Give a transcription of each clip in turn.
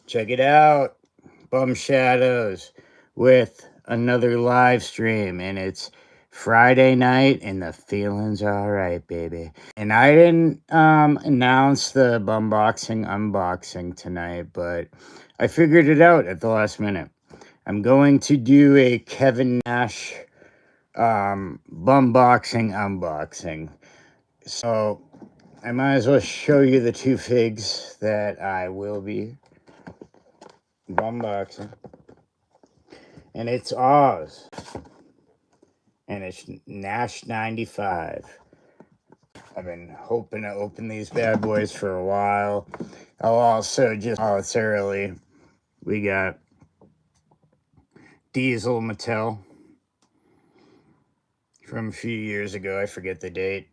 Check it out. Bum Shadows with another live stream, and it's Friday night, and the feeling's all right, baby. And I didn't announce the Bumboxing unboxing tonight, but I figured it out at the last minute. I'm going to do a Kevin Nash Bumboxing unboxing. So I might as well show you the two figs that I will be Bumboxing. And it's Oz. And it's Nash 95. I've been hoping to open these bad boys for a while. I'll also just, oh, it's early. We got Diesel Mattel from a few years ago. I forget the date.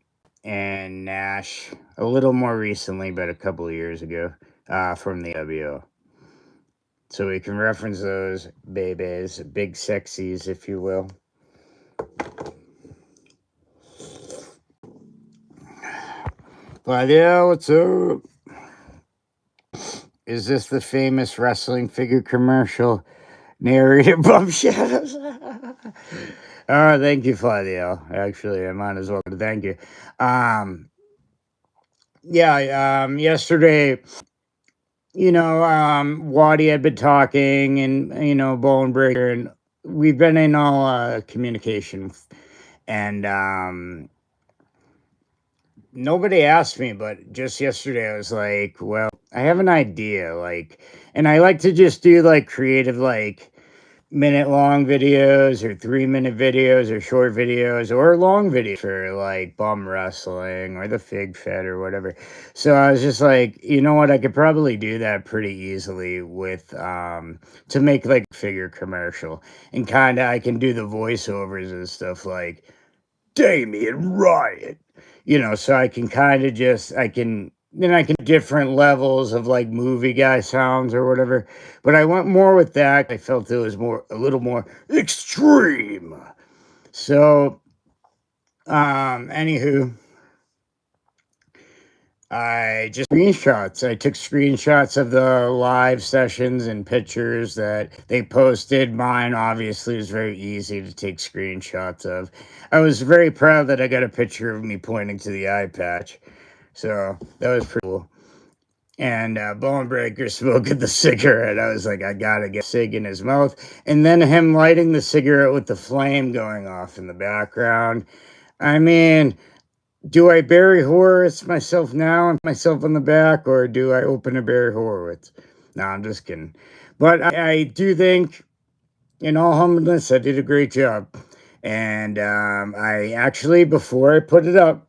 And Nash a little more recently, but a couple of years ago, from the WO. So we can reference those babies, big sexies, if you will. But yeah, what's up? Is this the famous wrestling figure commercial narrated Bum Shadows? Thank you, Flavio. Actually, I might as well thank you. Yesterday, Waddy had been talking, and Bone Breaker, and we've been in all communication, and nobody asked me, but just yesterday I was like, well, I have an idea, and I like to just do creative, minute-long videos or 3-minute videos or short videos or long videos for bum wrestling or the Fig Fed or whatever. So I was just like, you know what? I could probably do that pretty easily with to make figure commercial, and kind of I can do the voiceovers and stuff like Damian Riot, so I can kind of just I can different levels of movie guy sounds or whatever. But I went more with that. I felt it was a little more extreme. So, anywho, I took screenshots of the live sessions and pictures that they posted. Mine obviously was very easy to take screenshots of. I was very proud that I got a picture of me pointing to the eye patch. So that was pretty cool. And Bone Breaker smoking the cigarette. I was like, I gotta get a cig in his mouth. And then him lighting the cigarette with the flame going off in the background. I mean, do I Barry Horowitz myself now and myself on the back, or do I open a Barry Horowitz? No, I'm just kidding. But I do think, in all humbleness, I did a great job. And I actually, before I put it up,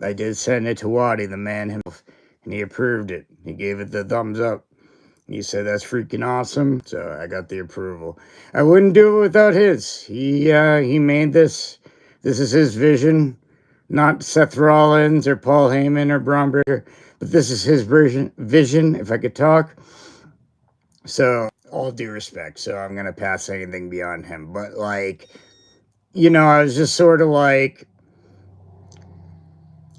I did send it to Waddy, the man himself, and he approved it. He gave it the thumbs up. He said, that's freaking awesome. So I got the approval. I wouldn't do it without his. He made this. This is his vision. Not Seth Rollins or Paul Heyman or Braun Breaker, but this is his vision, if I could talk. So, all due respect. So, I'm going to pass anything beyond him. But, I was just sort of like,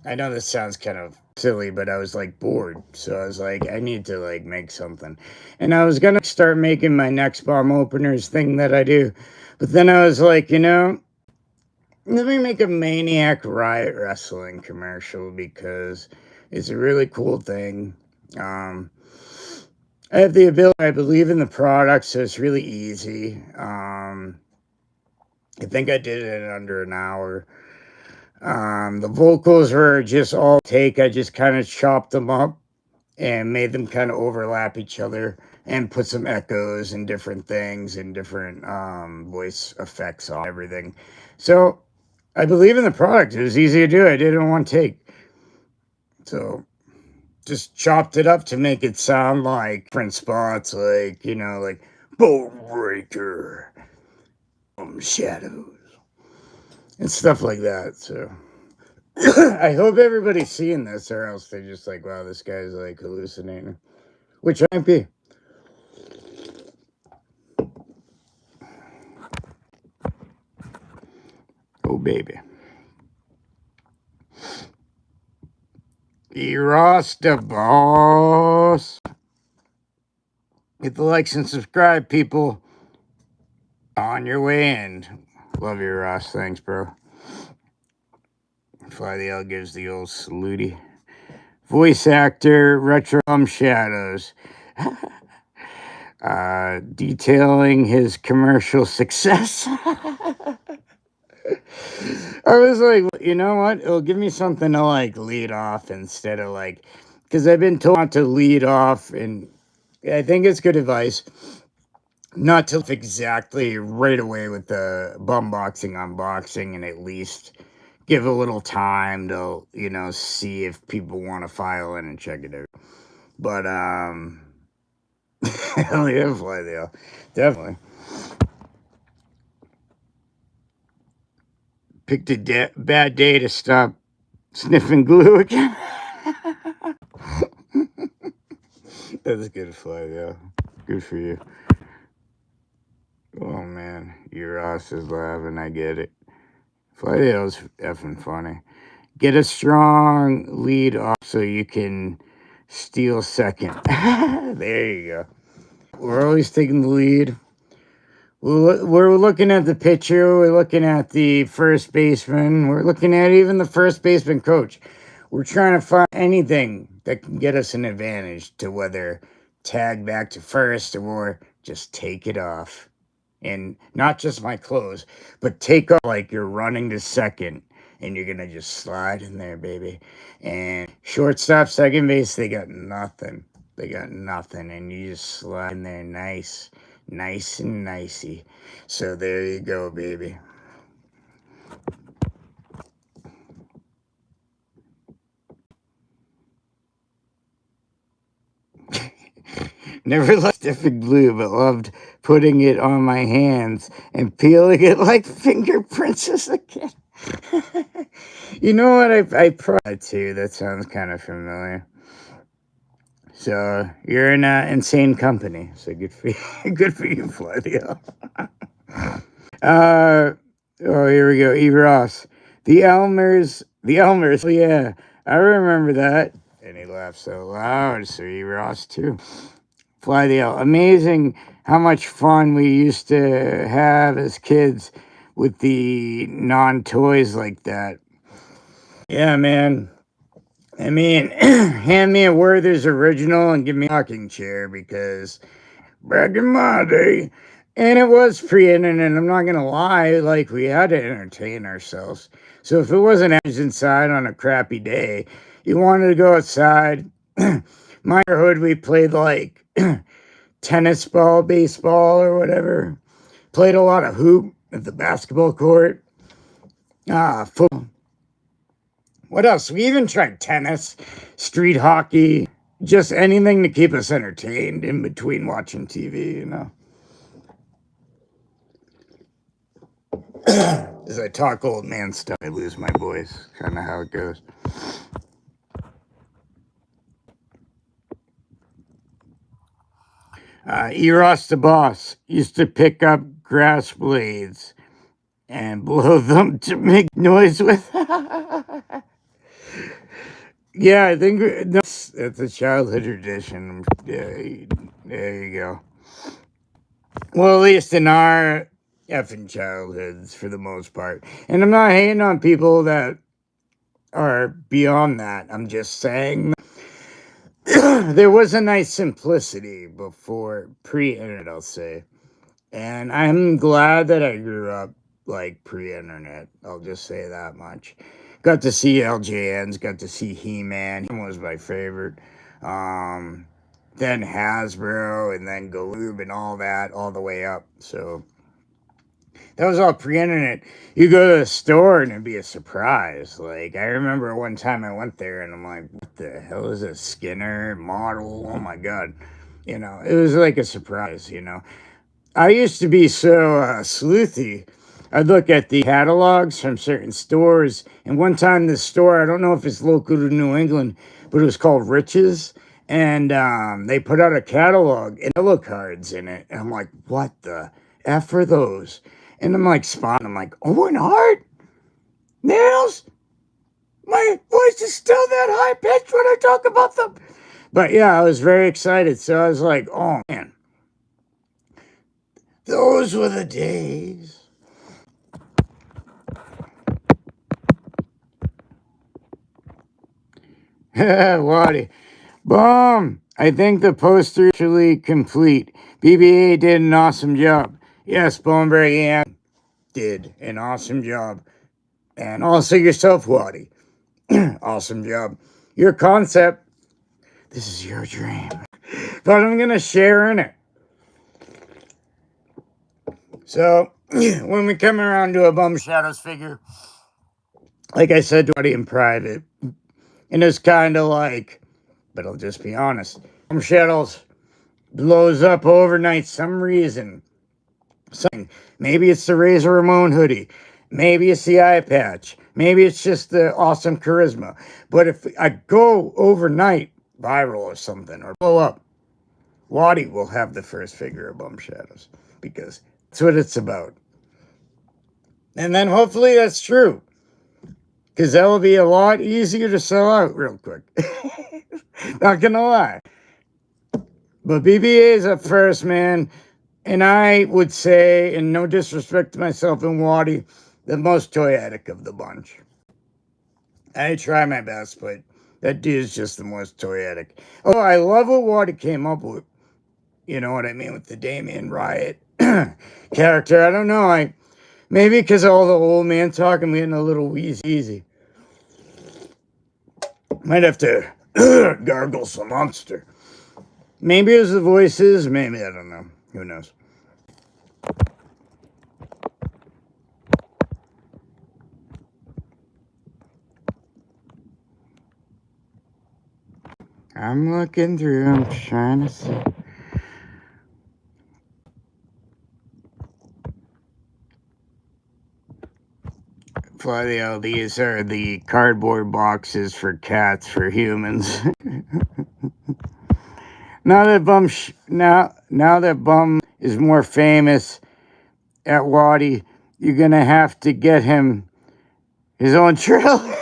I know this sounds kind of silly, but I was bored. So, I was like, I need to make something. And I was going to start making my next bomb openers thing that I do. But then I was like, let me make a Maniac Riot wrestling commercial because it's a really cool thing. I have the ability, I believe in the product, so it's really easy. I think I did it in under an hour. The vocals were just all take. I just kind of chopped them up and made them kind of overlap each other and put some echoes and different things and different voice effects on everything. So I believe in the product. It was easy to do. I did it in one take. So just chopped it up to make it sound like different spots, like Bone Breaker, Shadows, and stuff like that. So I hope everybody's seeing this, or else they're just like, wow, this guy's hallucinating, which might be. Oh, baby. Eros the boss. Hit the likes and subscribe, people. On your way in. Love you, Ross. Thanks, bro. Fly the L gives the old saluty. Voice actor, Retro Shadows. Detailing his commercial success. I was like, you know what? It'll give me something to like lead off instead of like, because I've been told not to lead off, and I think it's good advice not to exactly right away with the bumboxing unboxing, and at least give a little time to, you know, see if people want to file in and check it out. But hell yeah, fly the L. Definitely. Picked a bad day to stop sniffing glue again. That's good, fly the L. Good for you. Oh man, your Ross is laughing. I get it. Fly the L's effing funny. Get a strong lead off so you can steal second. There you go. We're always taking the lead. We're looking at the pitcher. We're looking at the first baseman. We're looking at even the first baseman coach. We're trying to find anything that can get us an advantage to whether tag back to first or just take it off. And not just my clothes, but take off like you're running to second and you're going to just slide in there, baby. And shortstop, second base, they got nothing. They got nothing. And you just slide in there nice and nicey. So there you go, baby. Never liked stiffing glue, but loved putting it on my hands and peeling it like fingerprints as a kid. You know what? I probably too. That sounds kind of familiar. So you're in insane company. So good for you. Good for you, Flavio. Oh, here we go. E. Ross. The Elmers. Oh, yeah. I remember that. And he laughed so loud. So E. Ross, too. Fly the L. Amazing how much fun we used to have as kids with the non-toys like that. Yeah, man. I mean, hand me a Werther's original and give me a rocking chair, because back in my day, and it was pre-internet, I'm not gonna lie, like, we had to entertain ourselves. So if it wasn't inside on a crappy day, you wanted to go outside. My neighborhood, we played like tennis ball, baseball, or whatever. Played a lot of hoop at the basketball court. Football. What else? We even tried tennis, street hockey, just anything to keep us entertained in between watching TV, you know. As I talk old man stuff, I lose my voice. Kind of how it goes. Eros the boss used to pick up grass blades and blow them to make noise with. Yeah, I think that's a childhood tradition. Yeah, there you go. Well, at least in our effing childhoods, for the most part. And I'm not hating on people that are beyond that. I'm just saying there was a nice simplicity before pre-internet, I'll say. And I'm glad that I grew up like pre-internet. I'll just say that much. Got to see LJNs, got to see He-Man. He was my favorite. Then Hasbro, and then Galoob and all that, all the way up. So that was all pre-internet. You go to the store and it'd be a surprise. Like, I remember one time I went there and I'm like, what the hell is this? Skinner model? Oh my God. You know, it was like a surprise, you know. I used to be so sleuthy. I'd look at the catalogs from certain stores. And one time this store, I don't know if it's local to New England, but it was called Riches. And they put out a catalog and yellow cards in it. And I'm like, what the F are those? And I'm like, spotting. I'm like, Owen Hart? Nails? My voice is still that high pitched when I talk about them. But yeah, I was very excited. So I was like, oh man. Those were the days. Waddy. Boom! I think the poster is actually complete. BBA did an awesome job. Yes, Boneberg did an awesome job. And also yourself, Waddy. Awesome job. Your concept, this is your dream. But I'm going to share in it. So, when we come around to a Bum Shadows figure, like I said to Waddy in private, and it's kind of like, but I'll just be honest, Bum Shadows blows up overnight some reason. Something. Maybe it's the Razor Ramon hoodie. Maybe it's the eye patch. Maybe it's just the awesome charisma. But if I go overnight viral or something or blow up, Waddy will have the first figure of Bum Shadows because that's what it's about. And then hopefully that's true because that will be a lot easier to sell out real quick. Not gonna lie. But BBA is up first, man. And I would say, and no disrespect to myself and Waddy, the most toyetic of the bunch. I try my best, but that dude's just the most toyetic. Oh, I love what Waddy came up with. You know what I mean? With the Damien Riot character. I don't know. Maybe because of all the old man talk, I'm getting a little wheezy. Might have to gargle some monster. Maybe it was the voices. Maybe, I don't know. Who knows? I'm looking through. I'm trying to see. Flavio, these are the cardboard boxes for cats for humans. now that Bum is more famous at Waddy, you're gonna have to get him his own trailer.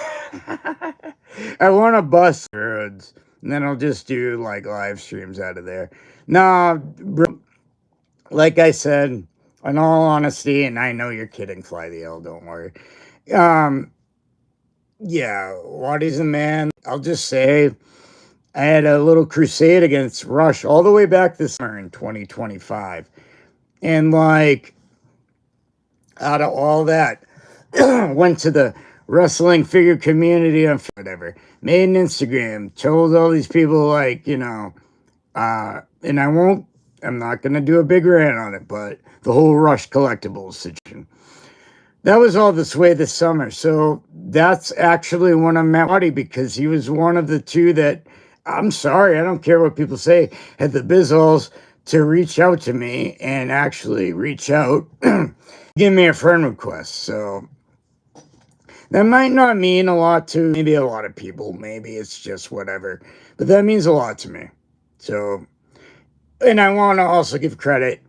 I want to bust roads, and then I'll just do like live streams out of there. Nah, bro, like I said, in all honesty, and I know you're kidding, Fly the L, don't worry. Yeah, Waddy's the man. I'll just say I had a little crusade against Rush all the way back this summer in 2025. And like out of all that, went to the wrestling figure community on whatever, made an Instagram, told all these people like, and I'm not gonna do a big rant on it, but the whole Rush collectibles situation. That was all this way this summer. So that's actually when I met Waddy because he was one of the two that, I'm sorry, I don't care what people say, had the bizzles to reach out to me and actually reach out, give me a friend request. So that might not mean a lot to maybe a lot of people. Maybe it's just whatever. But that means a lot to me. So, and I want to also give credit.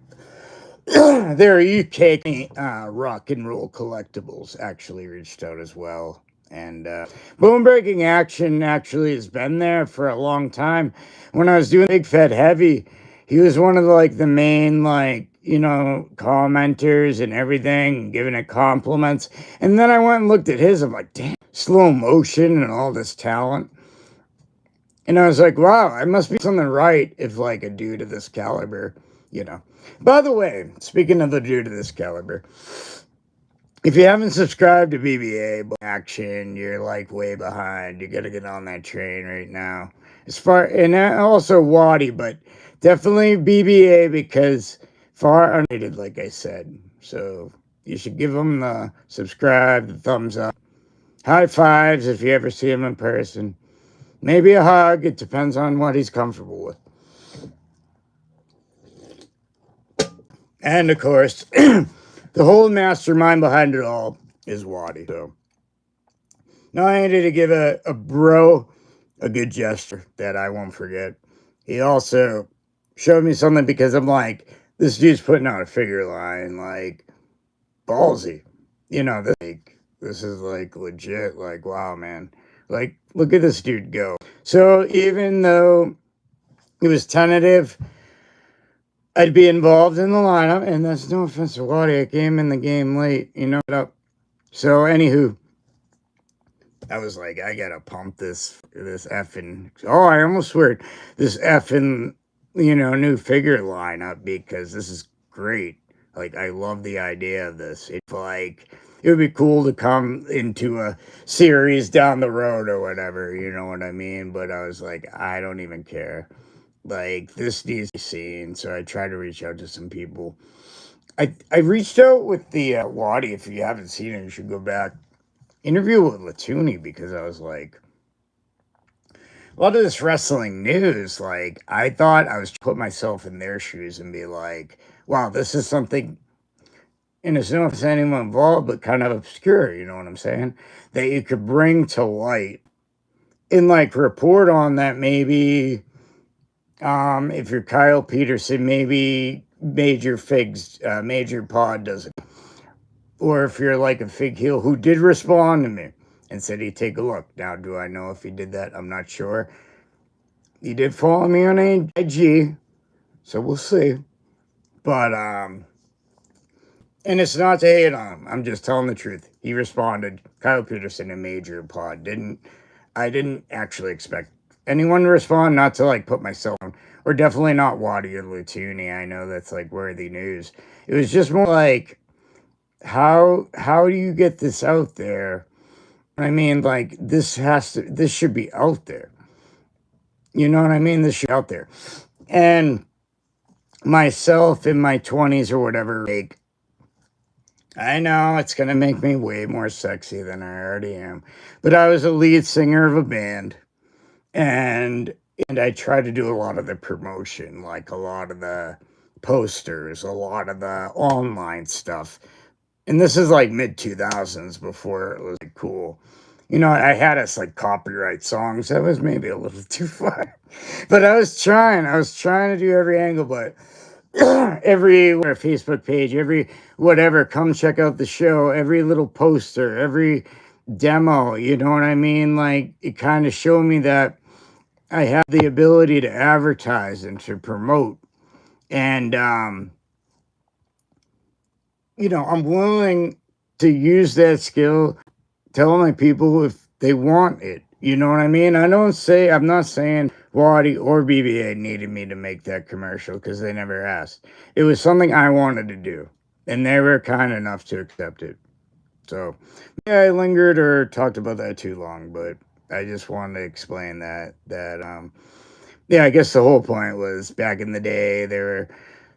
Their UK rock and roll collectibles actually reached out as well. And Bone Breaking Action actually has been there for a long time. When I was doing Big Fat Heavy, he was one of the main commenters and everything, giving it compliments. And then I went and looked at his. I'm like, damn, slow motion and all this talent. And I was like, wow, I must be something right if like a dude of this caliber, By the way, speaking of the dude of this caliber, if you haven't subscribed to BBA Action, you're like way behind. You gotta get on that train right now. And also Waddy, but definitely BBA because far underrated, like I said. So you should give them the subscribe, the thumbs up, high fives if you ever see him in person. Maybe a hug. It depends on what he's comfortable with. And of course, the whole mastermind behind it all is Waddy. So now I needed to give a bro a good gesture that I won't forget. He also showed me something because I'm like, this dude's putting out a figure line, like ballsy. This is like legit, like wow, man. Like, look at this dude go. So even though it was tentative, I'd be involved in the lineup, and that's no offense to Waddy. I came in the game late, you know. So, anywho, I was like, I gotta pump this effing. Oh, I almost swear this effing, new figure lineup because this is great. Like, I love the idea of this. It's like it would be cool to come into a series down the road or whatever. You know what I mean? But I was like, I don't even care. Like, this needs to be seen. So I tried to reach out to some people. I reached out with the Waddy. If you haven't seen it, you should go back interview with Latuni because I was like, a lot of this wrestling news, like, I thought I was put myself in their shoes and be like, wow, this is something, and it's no offense to anyone involved, but kind of obscure, you know what I'm saying? That you could bring to light and like report on that maybe if you're Kyle Peterson, maybe Major Pod doesn't. Or if you're like a Fig Heel who did respond to me and said he'd take a look. Now, do I know if he did that? I'm not sure. He did follow me on IG, so we'll see. But, and it's not to hate on him. I'm just telling the truth. He responded. Kyle Peterson and Major Pod I didn't actually expect anyone to respond, not to like put myself on, or definitely not Waddy or Latuni. I know that's like worthy news. It was just more like, how do you get this out there? I mean, like, this should be out there. You know what I mean? This should be out there. And myself in my 20s or whatever, like, I know it's going to make me way more sexy than I already am. But I was a lead singer of a band, and I tried to do a lot of the promotion, like a lot of the posters, a lot of the online stuff. And this is like mid 2000s before it was like cool. You know, I had us like copyright songs. That was maybe a little too far. But I was trying to do every angle, but every Facebook page, every whatever, come check out the show, every little poster, every demo, you know what I mean? Like, it kind of showed me that I have the ability to advertise and to promote. And, I'm willing to use that skill, tell my people if they want it. You know what I mean? I'm not saying Waddy or BBA needed me to make that commercial because they never asked. It was something I wanted to do, and they were kind enough to accept it. So, yeah, I lingered or talked about that too long, but I just wanted to explain yeah, I guess the whole point was back in the day, there were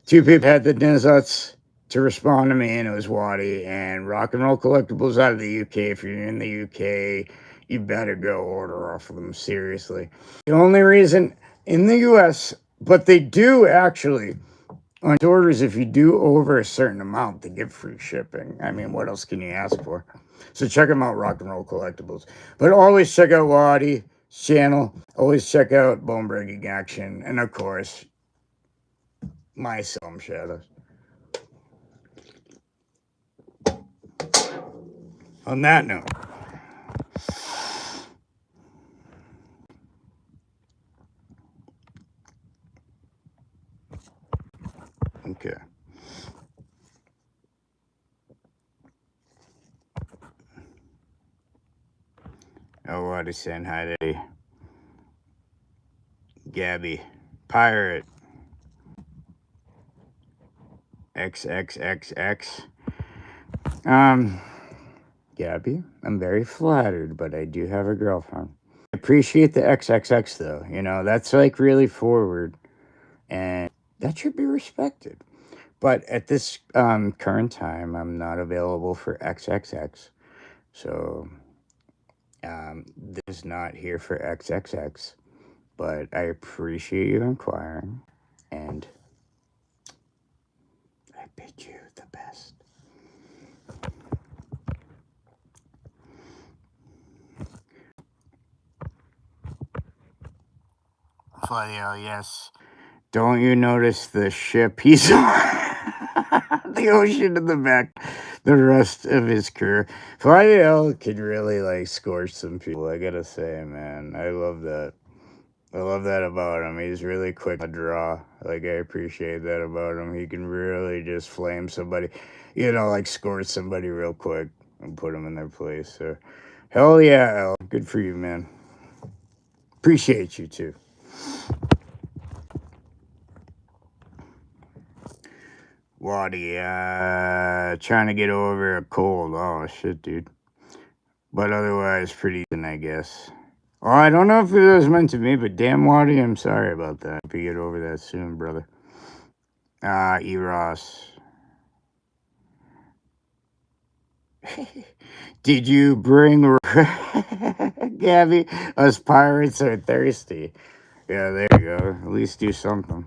two people had the nuts to respond to me, and it was Waddy and Rock and Roll Collectibles out of the UK. If you're in the UK, you better go order off of them, seriously. The only reason in the US, but they do actually, on orders, if you do over a certain amount, they get free shipping. I mean, what else can you ask for? So check them out, Rock and Roll Collectibles. But always check out Waddy's channel. Always check out Bone Breaking Action. And of course, my Selm Shadows. On that note, okay. Oh, what is saying hi to Gabby Pirate XXXX. Gabby, I'm very flattered, but I do have a girlfriend. I appreciate the XXX though. You know, that's like really forward, and that should be respected. But at this current time, I'm not available for XXX. So, this is not here for XXX. But I appreciate you inquiring, and I bid you the best. Flavio, yes. Don't you notice the ship he's on? The ocean in the back. The rest of his crew. Flavio could really like scorch some people. I gotta say, man, I love that. I love that about him. He's really quick to draw. Like, I appreciate that about him. He can really just flame somebody, like score somebody real quick and put them in their place. So, hell yeah, Al. Good for you, man. Appreciate you, too. Waddy, trying to get over a cold. Oh, shit, dude. But otherwise, pretty decent, I guess. Well, I don't know if it was meant to be, but damn, Waddy, I'm sorry about that. Hope you get over that soon, brother. Eros. Did you bring Gabby? Us pirates are thirsty. Yeah, there you go. At least do something.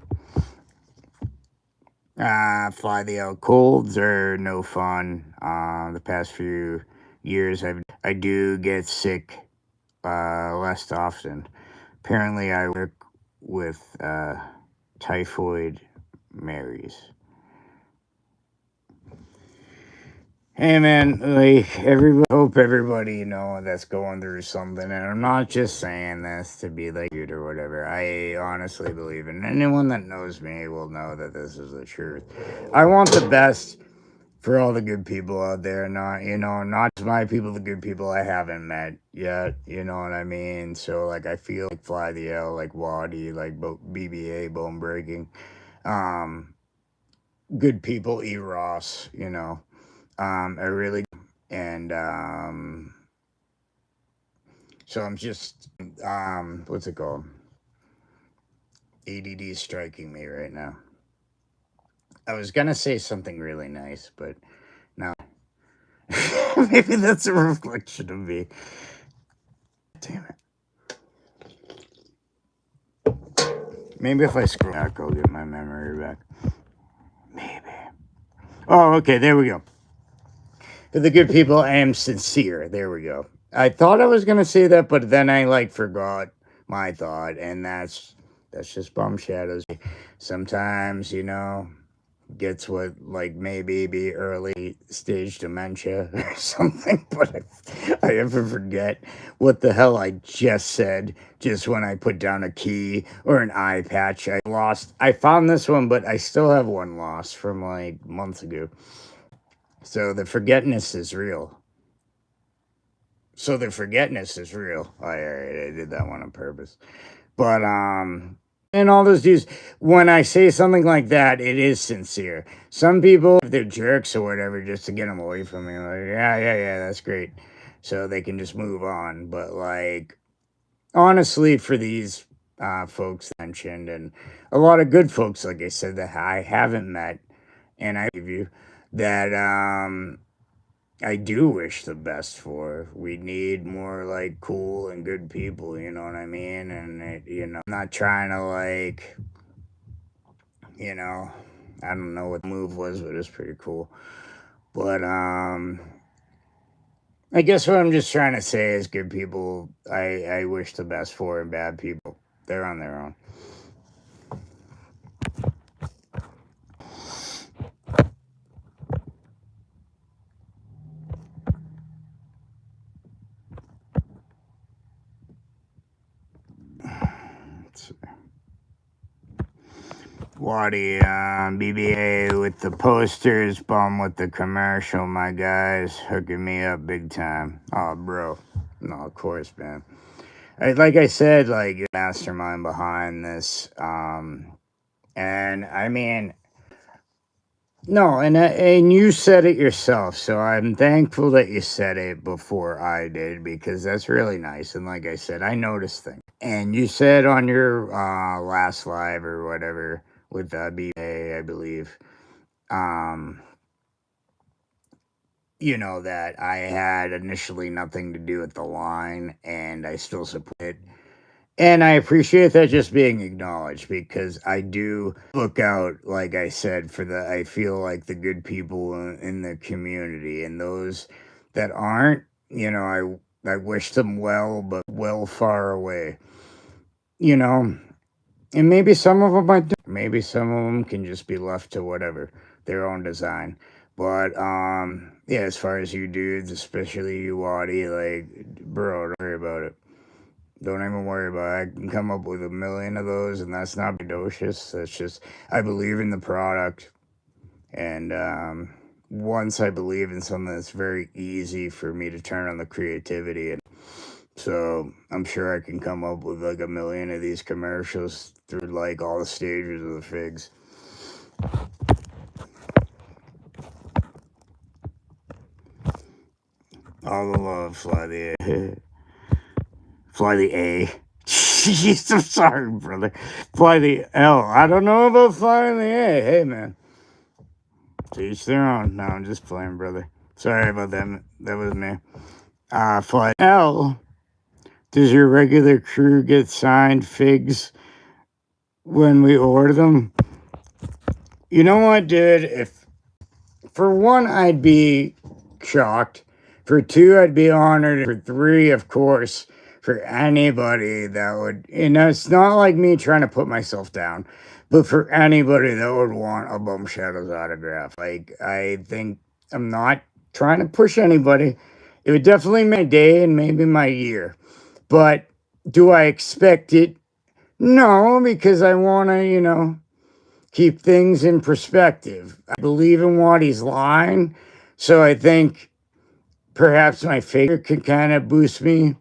Fly the out. Colds are no fun. The past few years, I do get sick less often. Apparently, I work with typhoid Marys. Hey man, like hope everybody that's going through something, and I'm not just saying this to be like cute or whatever. I honestly believe, and anyone that knows me will know that this is the truth. I want the best for all the good people out there, not just my people, the good people I haven't met yet. You know what I mean? So like, I feel like Fly the L, like Waddy, like BBA, Bone Breaking, good people, Ross, I really, and so I'm just what's it called? ADD is striking me right now. I was gonna say something really nice, but no. Maybe that's a reflection of me. Damn it. Maybe if I scroll back, I'll get my memory back. Maybe. Oh, okay, there we go. For the good people, I am sincere. There we go. I thought I was gonna say that, but then I forgot my thought, and that's just bum shadows. Sometimes, gets what maybe be early stage dementia or something, but I ever forget what the hell I just said just when I put down a key or an eye patch. I found this one, but I still have one lost from months ago. So the forgetness is real. I did that one on purpose. But and all those dudes, when I say something like that, it is sincere. Some people, if they're jerks or whatever, just to get them away from me, like, yeah, that's great. So they can just move on. But honestly, for these folks mentioned, and a lot of good folks, like I said, that I haven't met, and I give you that I do wish the best for. We need more cool and good people, you know what I mean? And I'm not trying to I don't know what the move was, but it's pretty cool. But I guess what I'm just trying to say is good people I wish the best for, and bad people, they're on their own. Waddy, BBA with the posters, Bum with the commercial, my guys, hooking me up big time. Oh, bro. No, of course, man. Like I said, mastermind behind this. And I mean, no, and you said it yourself, so I'm thankful that you said it before I did, because that's really nice. And like I said, I noticed things. And you said on your last live or whatever with BBA, I believe, that I had initially nothing to do with the line, and I still support it. And I appreciate that just being acknowledged, because I do look out, like I said, I feel like the good people in the community, and those that aren't, I wish them well, but well far away, and maybe some of them might do. Maybe some of them can just be left to whatever, their own design. But, yeah, as far as you dudes, especially you, Waddy, bro, don't worry about it. Don't even worry about it. I can come up with 1,000,000 of those, and that's not braggadocious. That's just, I believe in the product. And once I believe in something, it's very easy for me to turn on the creativity. And so I'm sure I can come up with like 1,000,000 of these commercials through like all the stages of the figs. All the love, fly the A. Fly the A. Jeez, I'm sorry, brother. Fly the L. I don't know about flying the A. Hey, man. To each their own. No, I'm just playing, brother. Sorry about that. That was me. Fly L. Does your regular crew get signed figs when we order them? You know what, dude? If for one, I'd be shocked. For two, I'd be honored. For three, of course, for anybody that would, it's not like me trying to put myself down, but for anybody that would want a Bum Shadows autograph, like, I think I'm not trying to push anybody. It would definitely make my day and maybe my year. But do I expect it? No, because I want to, keep things in perspective. I believe in what he's lying. So I think perhaps my figure could kind of boost me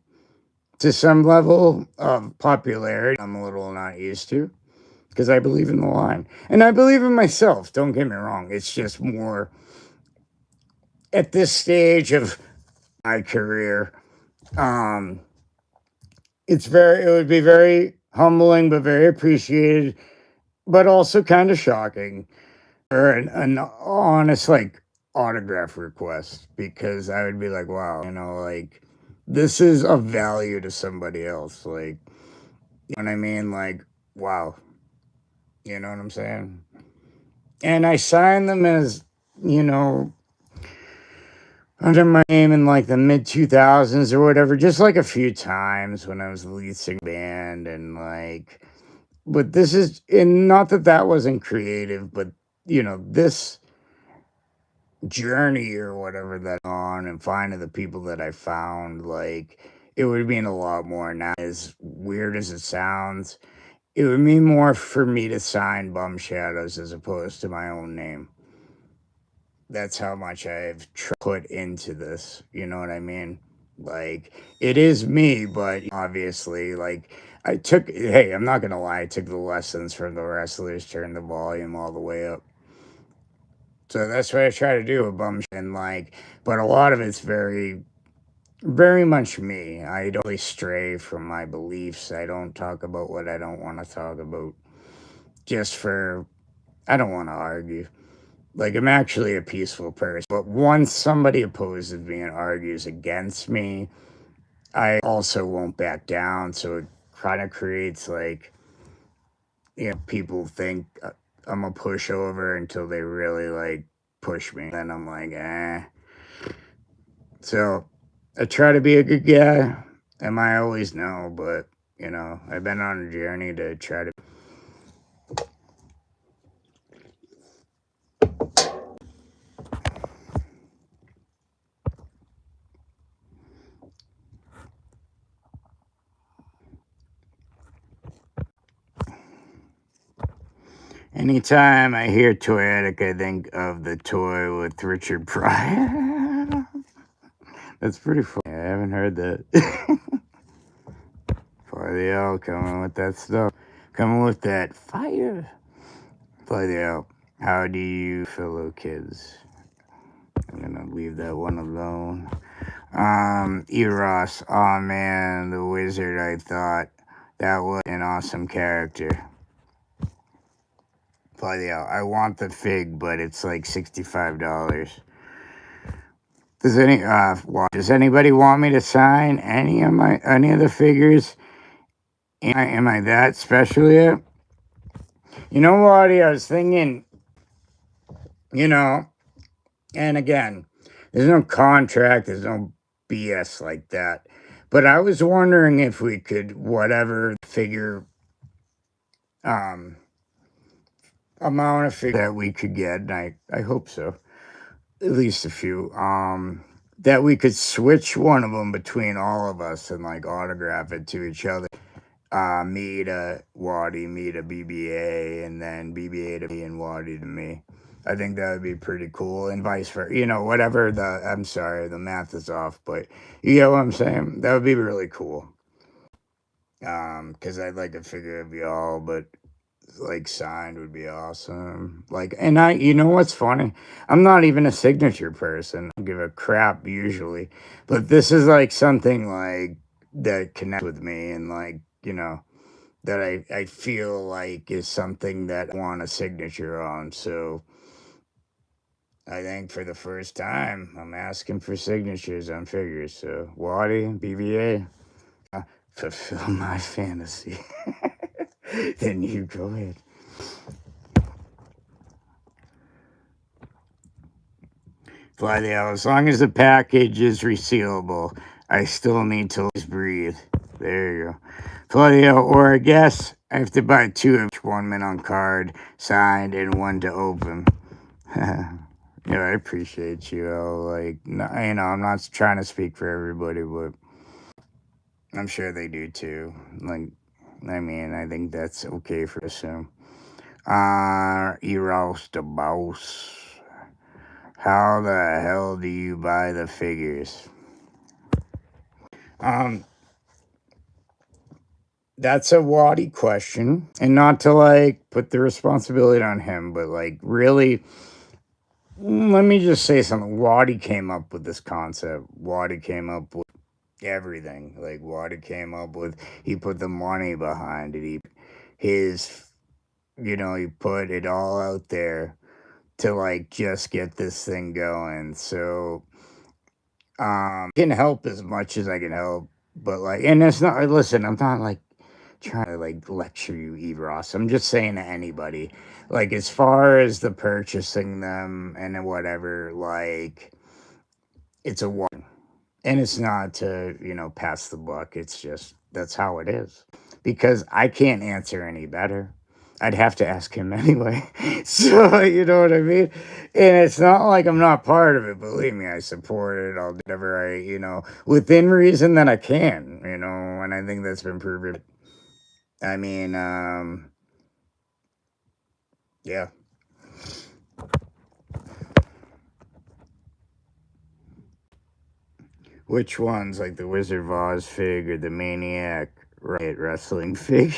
to some level of popularity I'm a little not used to because I believe in the line. And I believe in myself. Don't get me wrong. It's just more at this stage of my career. It would be very humbling, but very appreciated, but also kind of shocking, or an honest like autograph request, because I would be like, wow, like, this is of value to somebody else. Like, you know what I mean? Like, wow, you know what I'm saying? And I signed them as, you know, under my name in like the mid 2000s or whatever, just like a few times when I was the lead singer band, and like, but this is, and not that that wasn't creative, but this journey or whatever that on, and finding the people that I found, like, it would mean a lot more. Now, as weird as it sounds, it would mean more for me to sign Bum Shadows as opposed to my own name. That's how much I've put into this. You know what I mean? Like, it is me, but obviously, like, hey, I'm not gonna lie, I took the lessons from the wrestlers, turned the volume all the way up. So that's what I try to do with Bum, and like, but a lot of it's very, very much me. I don't really stray from my beliefs. I don't talk about what I don't want to talk about. I don't want to argue. Like, I'm actually a peaceful person. But once somebody opposes me and argues against me, I also won't back down. So it kind of creates like, people think I'm a pushover until they really like push me. Then I'm like, eh. So I try to be a good guy. Am I always? No, but I've been on a journey to try to. Anytime I hear toyetic, I think of the toy with Richard Pryor. That's pretty funny. I haven't heard that. Fly the L coming with that stuff. Coming with that fire. Fly the L. How do you, fellow kids? I'm gonna leave that one alone. Eros. Oh man, the wizard. I thought that was an awesome character. Fly the L. I want the fig, but it's like $65. Does anybody want me to sign any of the figures? Am I that special yet? You know what? I was thinking, and again, there's no contract, there's no BS like that. But I was wondering if we could, whatever figure, amount of figure that we could get, and I hope so. At least a few. that we could switch one of them between all of us and like autograph it to each other. Me to Waddy, me to BBA, and then BBA to me and Waddy to me. I think that would be pretty cool, and vice versa. You know, whatever I'm sorry, the math is off, but you get what I'm saying? That would be really cool. Because I'd like to figure it'd be all, but like signed would be awesome. Like, and you know what's funny? I'm not even a signature person. I don't give a crap usually, but this is like something like that connects with me, and like, you know, that I feel like is something that I want a signature on. So I think for the first time, I'm asking for signatures on figures. So Waddy, BVA, fulfill my fantasy. Then you go ahead. Fly the owl. As long as the package is resealable, I still need to breathe. There you go. Fly the owl, or I guess I have to buy two of each, one mint on card, signed, and one to open. Yeah, I appreciate you. Like, no, you know, I'm not trying to speak for everybody, but I'm sure they do too. Like, I mean, I think that's okay for assume. Eros the Boss. How the hell do you buy the figures? That's a Waddy question, and not to like put the responsibility on him, but like really, let me just say something. Waddy came up with this concept. Waddy came up with everything. Like Waddy came up with, he put the money behind it. He put it all out there to like just get this thing going. So can help as much as I can help, but like, and it's not, listen, I'm not like trying to like lecture you, Eve Ross. I'm just saying to anybody, like, as far as the purchasing them and whatever, like, it's a one, and it's not to, you know, pass the buck. It's just, that's how it is, because I can't answer any better. I'd have to ask him anyway. So, you know what I mean? And it's not like I'm not part of it. Believe me, I support it. I'll do whatever within reason that I can, you know, and I think that's been proven. I mean, yeah. Which ones? Like the Wizard of Oz fig or the Maniac Riot wrestling fig?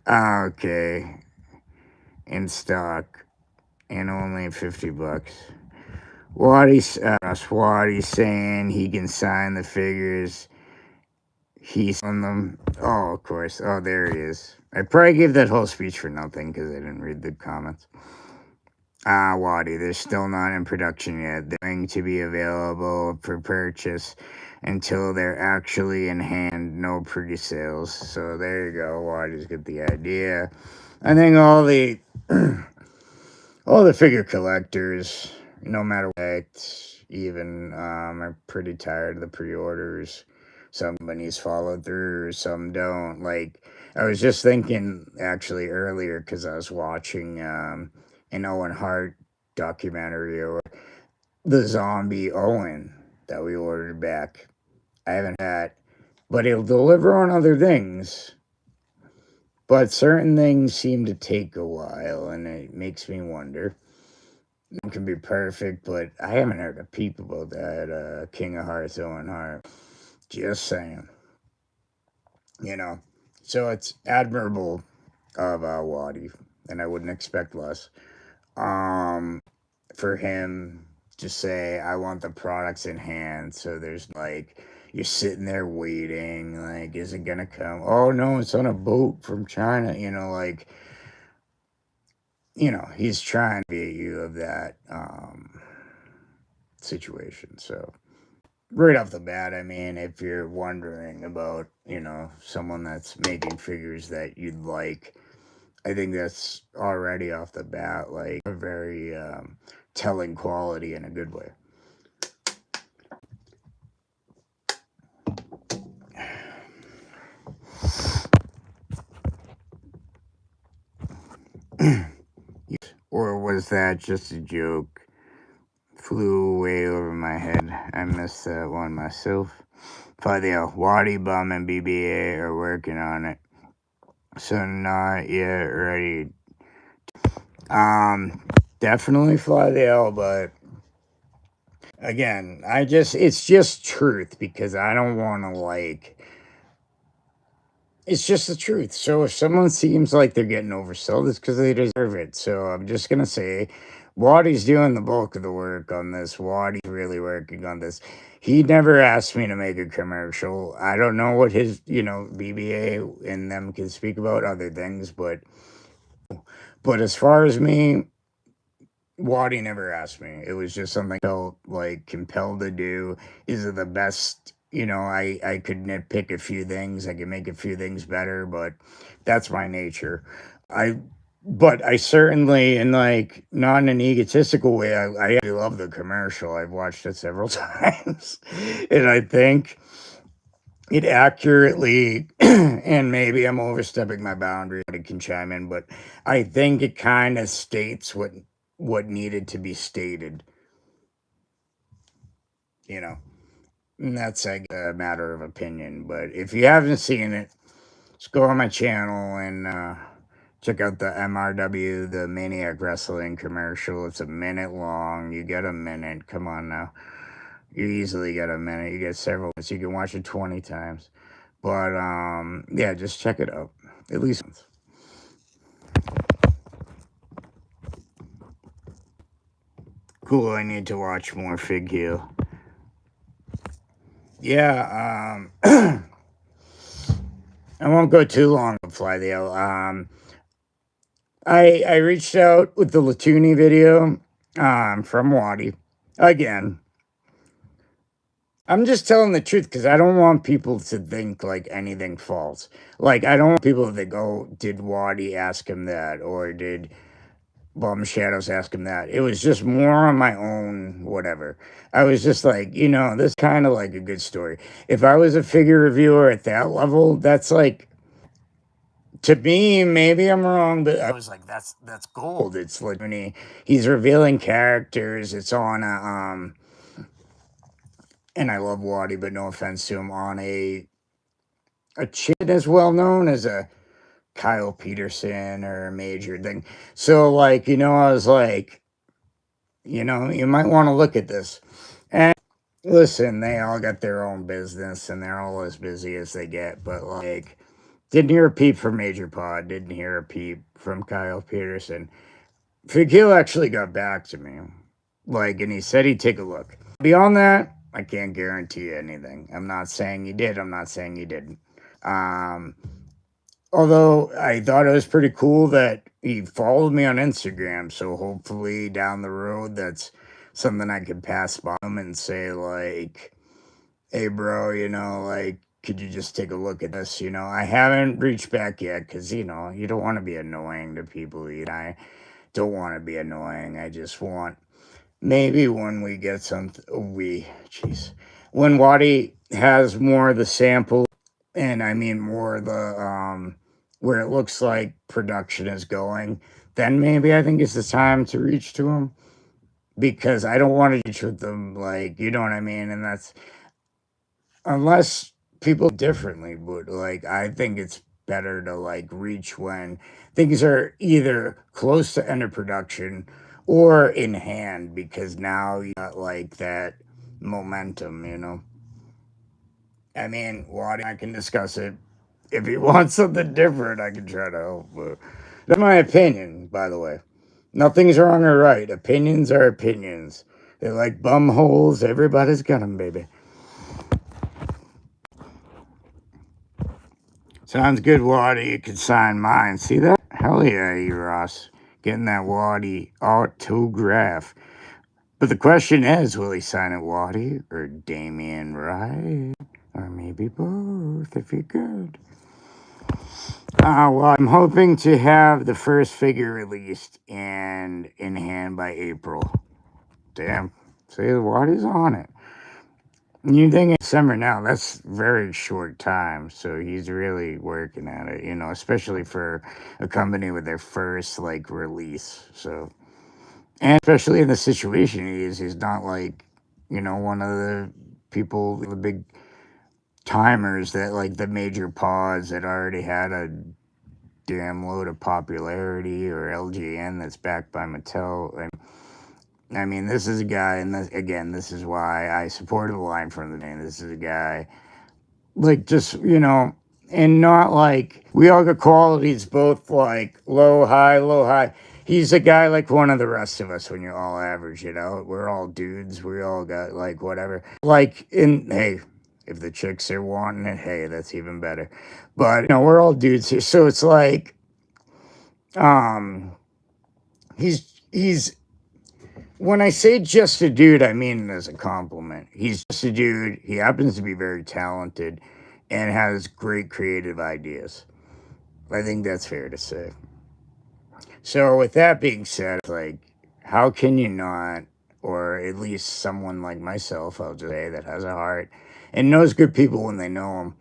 Okay. In stock. And only $50. Waddy's saying he can sign the figures. He's on them. Oh, of course. Oh, there he is. I probably gave that whole speech for nothing because I didn't read the comments. Waddy, they're still not in production yet. They're going to be available for purchase until they're actually in hand. No pre-sales. So there you go. Waddy's got the idea. I think all the figure collectors, no matter what, even are pretty tired of the pre-orders. Some companies follow through, some don't. Like, I was just thinking actually earlier because I was watching an Owen Hart documentary, or the zombie Owen that we ordered back. I haven't had, but it'll deliver on other things. But certain things seem to take a while, and it makes me wonder. It can be perfect, but I haven't heard a peep about that King of Hearts Owen Hart. Just saying. You know, so it's admirable of Waddy, and I wouldn't expect less. For him to say, I want the products in hand, so there's like, you're sitting there waiting, like, is it gonna come? Oh no, it's on a boat from China, you know, like, you know, he's trying to be you of that situation. So right off the bat, I mean, if you're wondering about, you know, someone that's making figures that you'd like, I think that's already off the bat like a very telling quality in a good way. Or was that just a joke? flew way over my head. I missed that one myself. Flathel, Waddy, Bum, and BBA are working on it. So not yet ready. Definitely Flathel, but again, it's just truth because I don't want to it's just the truth. So if someone seems like they're getting oversold, it's because they deserve it. So I'm just gonna say, Waddy's doing the bulk of the work on this. Waddy's really working on this. He never asked me to make a commercial. I don't know what his, BBA and them can speak about other things, but as far as me, Waddy never asked me. It was just something I felt like compelled to do. Is it the best? I could nitpick a few things. I could make a few things better, but that's my nature. I, but I certainly, in like not in an egotistical way, I love the commercial. I've watched it several times, and I think it accurately, and maybe I'm overstepping my boundary. It can chime in, but I think it kind of states what needed to be stated. And that's like a matter of opinion. But if you haven't seen it, just go on my channel and check out the MRW, the Maniac Wrestling commercial. It's a minute long. You get a minute. Come on now. You easily get a minute. You get several minutes. You can watch it 20 times. But yeah, just check it out. At least once. Cool, I need to watch more Fig Heel. Yeah, I won't go too long to fly the I reached out with the Latuni video from Waddy. Again, I'm just telling the truth because I don't want people to think like anything false. Like, I don't want people to think, oh, did Waddy ask him that? Or did Bum Shadows ask him that? It was just more on my own, whatever. I was just like, this kind of like a good story. If I was a figure reviewer at that level, that's like, to me, maybe I'm wrong, but I was like, that's gold. It's like when he's revealing characters. It's on a and I love Waddy, but no offense to him, on a chit as well known as a Kyle Peterson or a major thing. So like, I was like, you might want to look at this. And listen, they all got their own business and they're all as busy as they get, but like, didn't hear a peep from Major Pod, didn't hear a peep from Kyle Peterson. Figil actually got back to me, and he said he'd take a look. Beyond that, I can't guarantee anything. I'm not saying he did. I'm not saying he didn't. Although I thought it was pretty cool that he followed me on Instagram, so hopefully down the road, that's something I could pass by him and say like, "Hey, bro, could you just take a look at this?" I haven't reached back yet because you don't want to be annoying to people. I don't want to be annoying. I just want maybe when we get when Waddy has more of the sample, and I mean more of the where it looks like production is going, then maybe I think it's the time to reach to him because I don't want to reach with them, like, you know what I mean? And that's unless people differently, but like I think it's better to like reach when things are either close to end of production or in hand because now you got like that momentum. I mean, Waddy, I can discuss it. If he wants something different, I can try to help. But that's my opinion, by the way. Nothing's wrong or right. Opinions are opinions. They're like bum holes. Everybody's got them, baby. Sounds good, Waddy. You can sign mine. See that? Hell yeah, Ross. Getting that Waddy autograph. But the question is, will he sign it Waddy or Damian Riot? Or maybe both, if you could. Well, I'm hoping to have the first figure released and in hand by April. Damn. See, Waddy's on it. You think it's summer now, that's very short time, so he's really working at it, especially for a company with their first, release, so And especially in the situation he's not like, one of the people, the big timers that like the major pods that already had a damn load of popularity, or LGN that's backed by Mattel. I mean, this is a guy, and this is why I supported the line from the beginning. This is a guy, like, just, and not like, we all got qualities, both like low, high, low, high. He's a guy like one of the rest of us when you're all average, We're all dudes. We all got, like, whatever. Like, hey, if the chicks are wanting it, hey, that's even better. But, we're all dudes here. So it's like, he's when I say just a dude, I mean it as a compliment. He's just a dude. He happens to be very talented and has great creative ideas. I think that's fair to say. So with that being said, like, how can you not, or at least someone like myself, I'll just say, that has a heart and knows good people when they know them,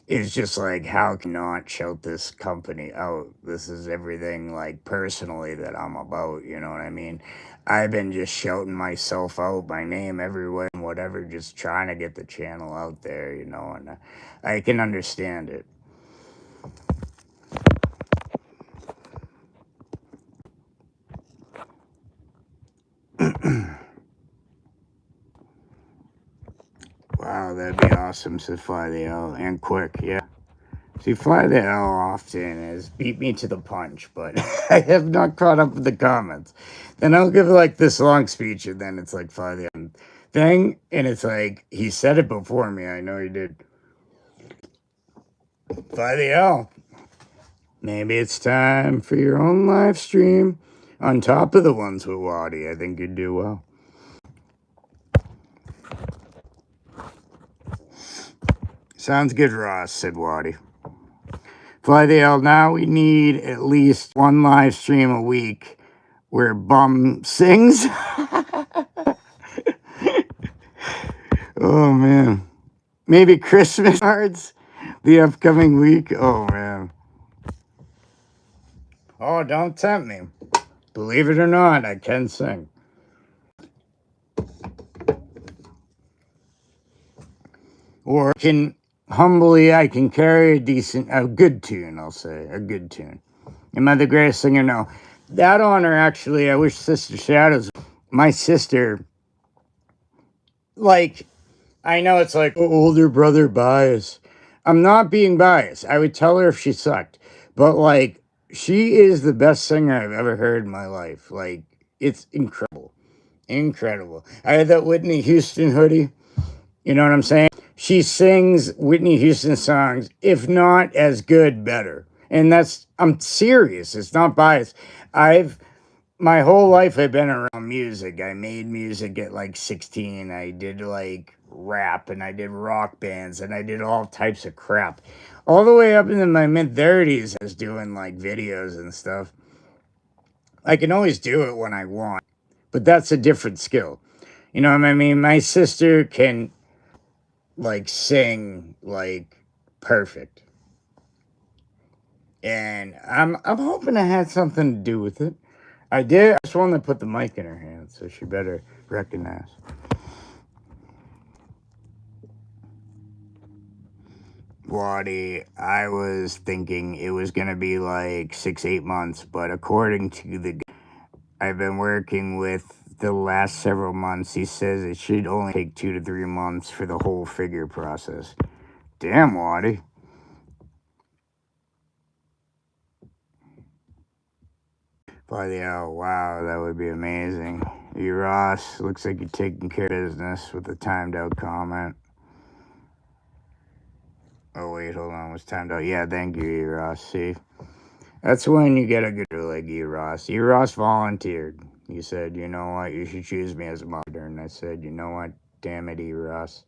is just like, how can you not shout this company out? This is everything, like, personally that I'm about, you know what I mean? I've been just shouting myself out, my name everywhere and whatever, just trying to get the channel out there, and I can understand it. Wow, that'd be awesome, said Fly the L, and quick, yeah. See, Fly the L often has beat me to the punch, but I have not caught up with the comments. Then I'll give, like, this long speech, and then it's like Fly the L thing, and it's like, he said it before me, I know he did. Fly the L. Maybe it's time for your own live stream on top of the ones with Waddy. I think you'd do well. Sounds good, Ross, said Waddy. Fly the L, now we need at least one live stream a week where Bum sings. Oh, man. Maybe Christmas cards the upcoming week. Oh, man. Oh, don't tempt me. Believe it or not, I can sing. Or I can carry a good tune, I'll say. A good tune. Am I the greatest singer? No. That honor, actually, I wish Sister Shadows, my sister, like, I know it's like, older brother bias. I'm not being biased. I would tell her if she sucked. But, like, she is the best singer I've ever heard in my life. Like, it's incredible. Incredible. I had that Whitney Houston hoodie. You know what I'm saying? She sings Whitney Houston songs, if not as good, better. And I'm serious. It's not biased. My whole life I've been around music. I made music at like 16. I did like rap and I did rock bands and I did all types of crap. All the way up into my mid 30s, I was doing like videos and stuff. I can always do it when I want, but that's a different skill. You know what I mean? My sister can, like, sing like perfect. And I'm hoping I had something to do with it. I did. I just wanted to put the mic in her hand, so she better recognize. Waddy, I was thinking it was going to be like 6-8 months, but according to the guy I've been working with the last several months, he says it should only take 2 to 3 months for the whole figure process. Damn, Waddy. By the L, wow, that would be amazing. Ross, looks like you're taking care of business with the timed out comment. Oh, wait, hold on. Was timed out? Yeah, thank you, Ross. See? That's when you get a good like Ross. Ross volunteered. He said, you know what? You should choose me as a moderator. And I said, you know what? Damn it, Ross.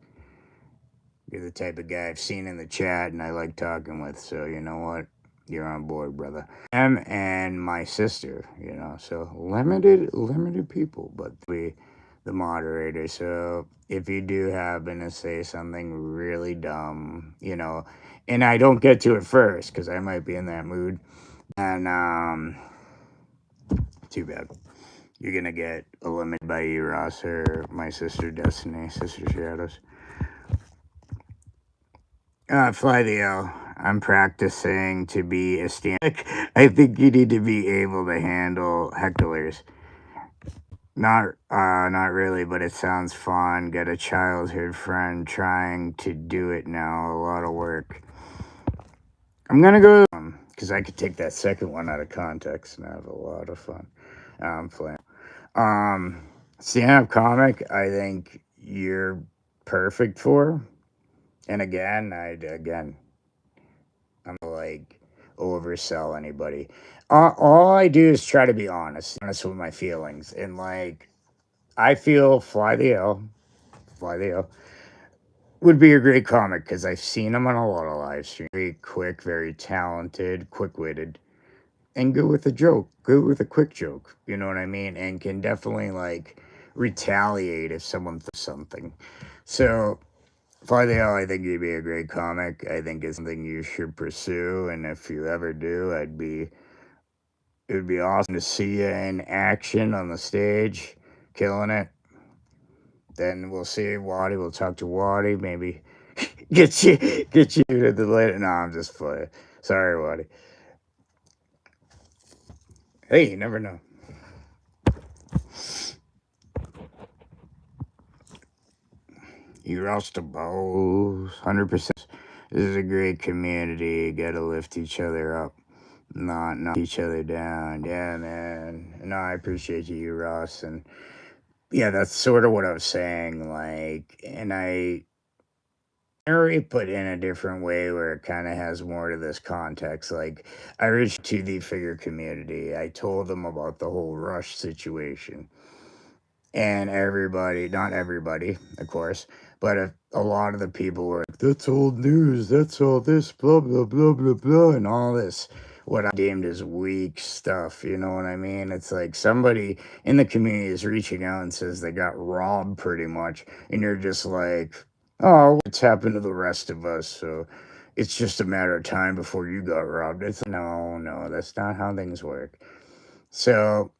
You're the type of guy I've seen in the chat and I like talking with. So, you know what? You're on board, brother. And my sister, so limited people, but the moderator. So if you do happen to say something really dumb, and I don't get to it first because I might be in that mood, and too bad. You're gonna get eliminated by you, Ross, or my sister Destiny, Sister Shadows. Fly the L. I'm practicing to be a stand. I think you need to be able to handle hecklers. Not really, but it sounds fun. Got a childhood friend trying to do it now. A lot of work. I'm gonna go because I could take that second one out of context and have a lot of fun. Playing. Stand-up comic. I think you're perfect for. And again, I'm like oversell anybody. All I do is try to be honest with my feelings, and like I feel Fly the L would be a great comic because I've seen him on a lot of live streams. Very quick, very talented, quick-witted, and good with a joke, good with a quick joke. You know what I mean? And can definitely like retaliate if someone throws something. So Fly the L, I think you'd be a great comic. I think it's something you should pursue, and if you ever do, it would be awesome to see you in action on the stage, killing it. Then we'll see Waddy. We'll talk to Waddy. Maybe get you to the later. No, I'm just playing. Sorry, Waddy. Hey, you never know. You roast the balls, 100%. This is a great community. Gotta lift each other up, not knock each other down. Yeah, man. No, I appreciate you, Ross. And yeah, that's sort of what I was saying. Like, and I narrate, but in a different way where it kind of has more to this context. Like, I reached to the figure community. I told them about the whole Rush situation. And everybody, not everybody, of course, but a lot of the people were like, that's old news, that's all this, blah, blah, blah, blah, blah, and all this, what I deemed as weak stuff, you know what I mean? It's like somebody in the community is reaching out and says they got robbed pretty much, and you're just like, oh, what's happened to the rest of us? So it's just a matter of time before you got robbed. It's no, that's not how things work. So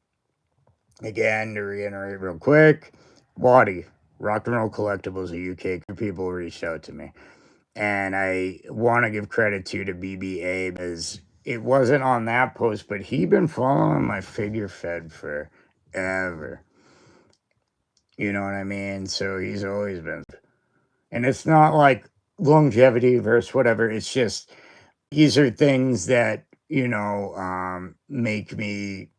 again, to reiterate real quick, Waddy, Rock and Roll Collectibles, a UK people reached out to me. And I want to give credit to BBA because it wasn't on that post, but he been following my figure fed forever. You know what I mean? So he's always been. And it's not like longevity versus whatever. It's just these are things that, make me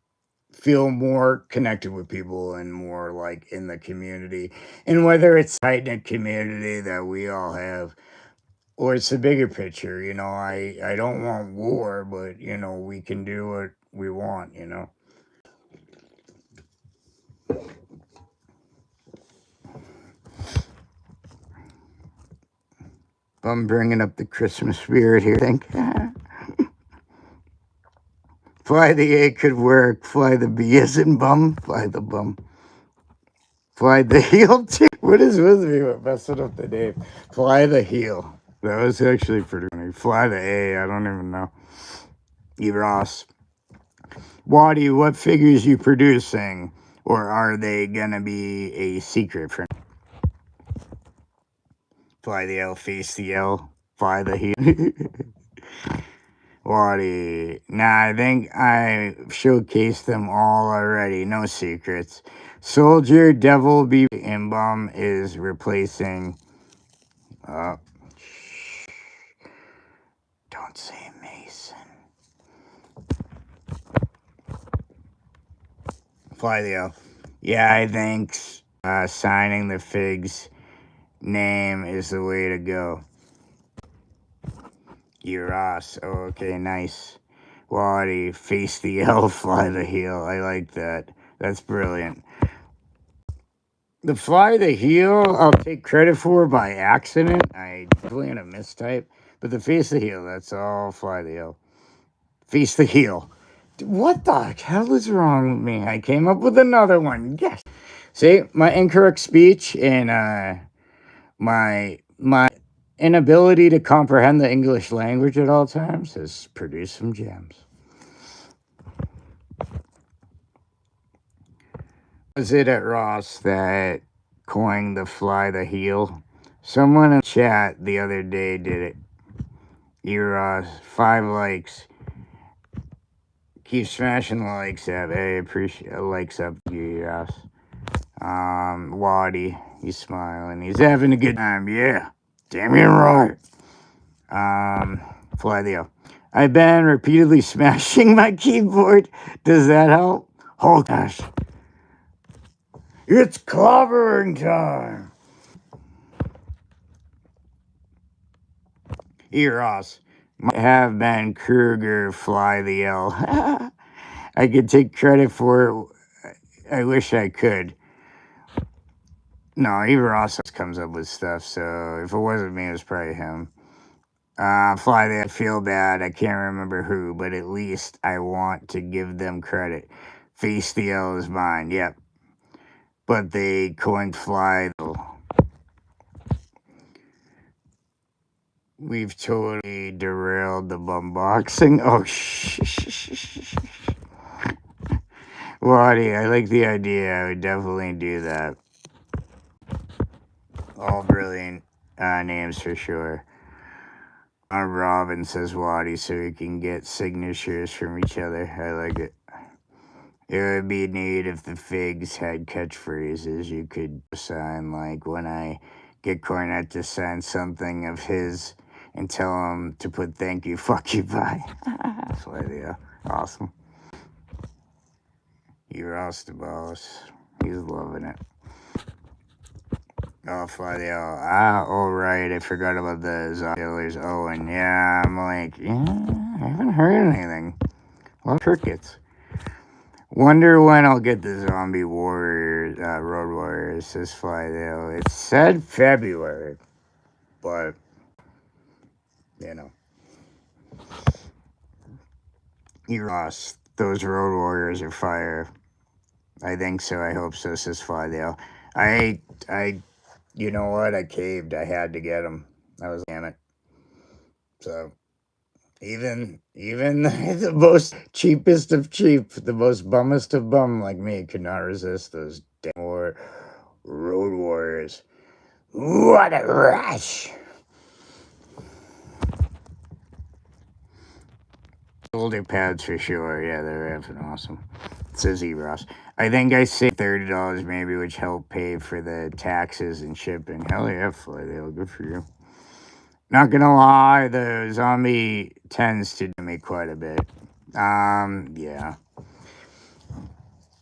feel more connected with people and more like in the community. And whether it's tight knit community that we all have, or it's the bigger picture, I don't want war, but we can do what we want. I'm bringing up the Christmas spirit here, I think. Fly the A could work. Fly the B as in bum. Fly the bum. Fly the heel too. What is with me with messing up the name? Fly the heel. That was actually pretty funny. Fly the A. I don't even know. E. Ross. Waddy, what figures you producing? Or are they gonna be a secret for Fly the L, face the L, fly the heel? Waddy. Nah, I think I showcased them all already. No secrets. Soldier, Devil, BB, and Bum is replacing. Don't say Mason. Fly the L. Yeah, I think signing the Figs name is the way to go. Ross. Oh, okay, nice. Waddy, face the L, fly the heel. I like that. That's brilliant. The fly the heel, I'll take credit for by accident. I definitely had a mistype. But the face the heel, that's all fly the heel. Face the heel. What the hell is wrong with me? I came up with another one. Yes. See, my incorrect speech and my inability to comprehend the English language at all times has produced some gems. Was it at Ross that coined the fly the heel? Someone in chat the other day did it. Ross, 5 likes. Keep smashing the likes up. I appreciate likes up, Ross. Waddy, he's smiling. He's having a good time. Yeah, damn you right. Fly the O. I've been repeatedly smashing my keyboard. Does that help? Hold gosh. It's clobbering time. Ross. Might have been Kruger fly the L. I could take credit for it. I wish I could. No, even Ross comes up with stuff, so if it wasn't me, it was probably him. Fly the I feel bad. I can't remember who, but at least I want to give them credit. Face the L is mine. Yep. But they coined fly though. We've totally derailed the bumboxing. Oh, shh. Waddy, I like the idea. I would definitely do that. All brilliant names for sure. Robin says Waddy so we can get signatures from each other. I like it. It would be neat if the Figs had catchphrases you could sign, like when I get Cornet to sign something of his and tell him to put thank you, fuck you, bye. That's what idea. Awesome. You're the boss. He's loving it. Oh, fly the L. All right. I forgot about the Steelers. Owen. Yeah, I'm like, I haven't heard anything. A lot of crickets. Wonder when I'll get the Zombie Warriors, Road Warriors, says Fly the L. It said February, but, you know. You lost. Those Road Warriors are fire. I think so. I hope so, says Fly the L. You know what? I caved. I had to get them. I was, damn it. So, even the most cheapest of cheap, the most bummest of bum like me could not resist those damn Road Warriors. What a rush! Older pads for sure. Yeah, they're effing awesome. It says Ross. I think I saved $30 maybe, which helped pay for the taxes and shipping. Hell yeah, Flydale. Good for you. Not gonna lie, the zombie tends to do me quite a bit. Yeah.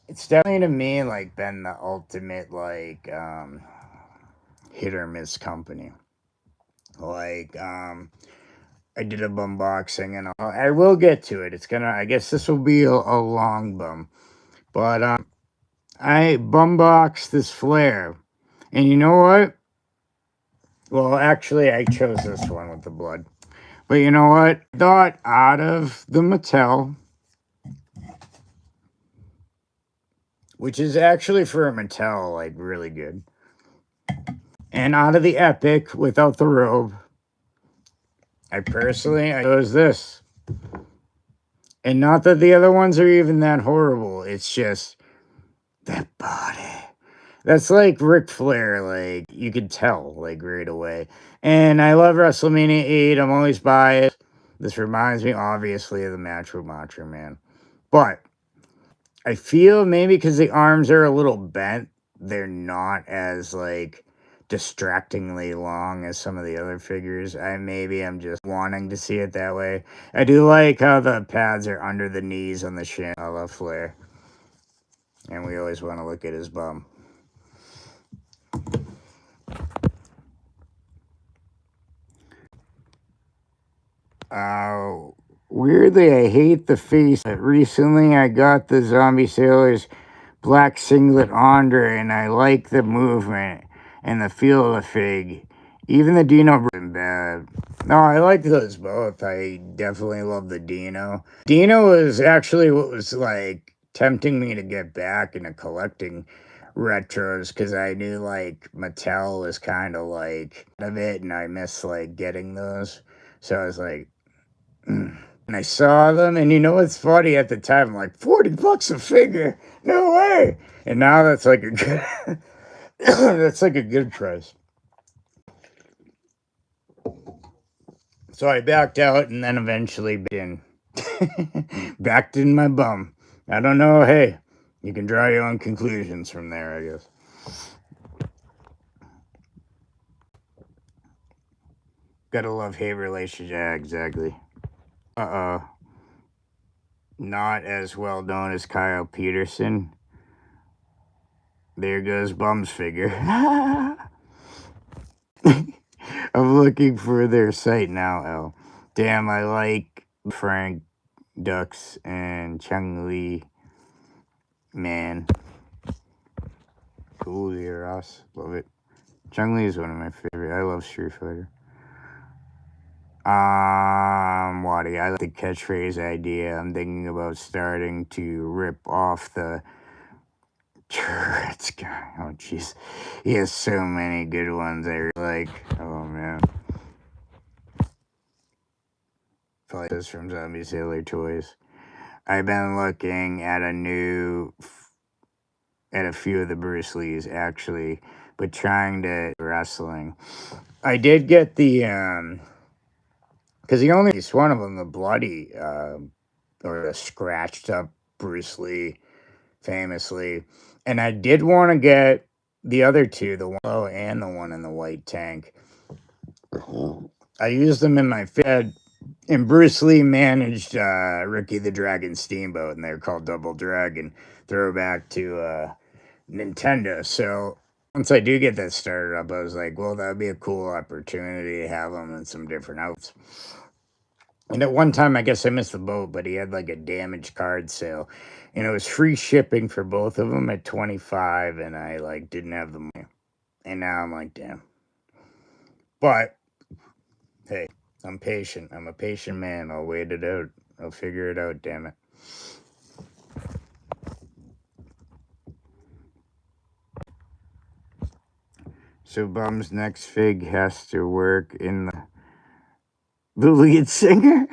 It's definitely to me like been the ultimate like hit or miss company. Like I did a bumboxing and I will get to it. It's gonna I guess this will be a long bum. But I bumboxed this flare. And you know what? Well, actually I chose this one with the blood. But you know what? I thought out of the Mattel, which is actually for a Mattel, like really good. And out of the Epic without the robe, I chose this. And not that the other ones are even that horrible. It's just that body. That's like Ric Flair. Like, you could tell, like, right away. And I love WrestleMania 8. I'm always biased. This reminds me, obviously, of the Macho Man. But I feel maybe because the arms are a little bent, they're not as, like, distractingly long as some of the other figures. I'm just wanting to see it that way. I do like how the pads are under the knees on the shin. I love Flair. And we always want to look at his bum. Weirdly, I hate the face. Recently, I got the Zombie Sailors black singlet Andre, and I like the movement and the feel of the fig. Even the Dino isn't bad. No, I like those both. I definitely love the Dino. Dino is actually what was like tempting me to get back into collecting retros because I knew like Mattel was kind of like of it, and I miss like getting those. So I was like, And I saw them, and you know what's funny at the time? I'm like, $40 a figure? No way! And now that's like a good, that's like a good price. So I backed out, and then eventually backed in my bum. I don't know. Hey, you can draw your own conclusions from there, I guess. Gotta love hate relationship. Yeah, exactly. Not as well known as Kyle Peterson. There goes Bum's figure. I'm looking for their site now, L. Damn, I like Frank Dux and Chung Lee. Man. Cool, Ross. Love it. Chung Lee is one of my favorite. I love Street Fighter. Waddy, I like the catchphrase idea. I'm thinking about starting to rip off the Turrets guy. Oh, jeez. He has so many good ones I like. Oh, man. Probably this from Zombie Sailor Toys. I've been looking at a few of the Bruce Lees, actually, but trying to wrestling. I did get the, because he only used one of them, the bloody, or the scratched up Bruce Lee, famously. And I did want to get the other two, the one and the one in the white tank. I used them in my Fed, and Bruce Lee managed Ricky the Dragon Steamboat, and they're called Double Dragon, throwback to Nintendo. So once I do get that started up, I was like, well, that would be a cool opportunity to have them in some different outfits. And at one time, I guess I missed the boat, but he had like a damaged card sale, and it was free shipping for both of them at 25, and I like didn't have the money, and now I'm like, damn. But hey, I'm patient. I'm a patient man. I'll wait it out. I'll figure it out. Damn it. So Bum's next fig has to work in the lead singer.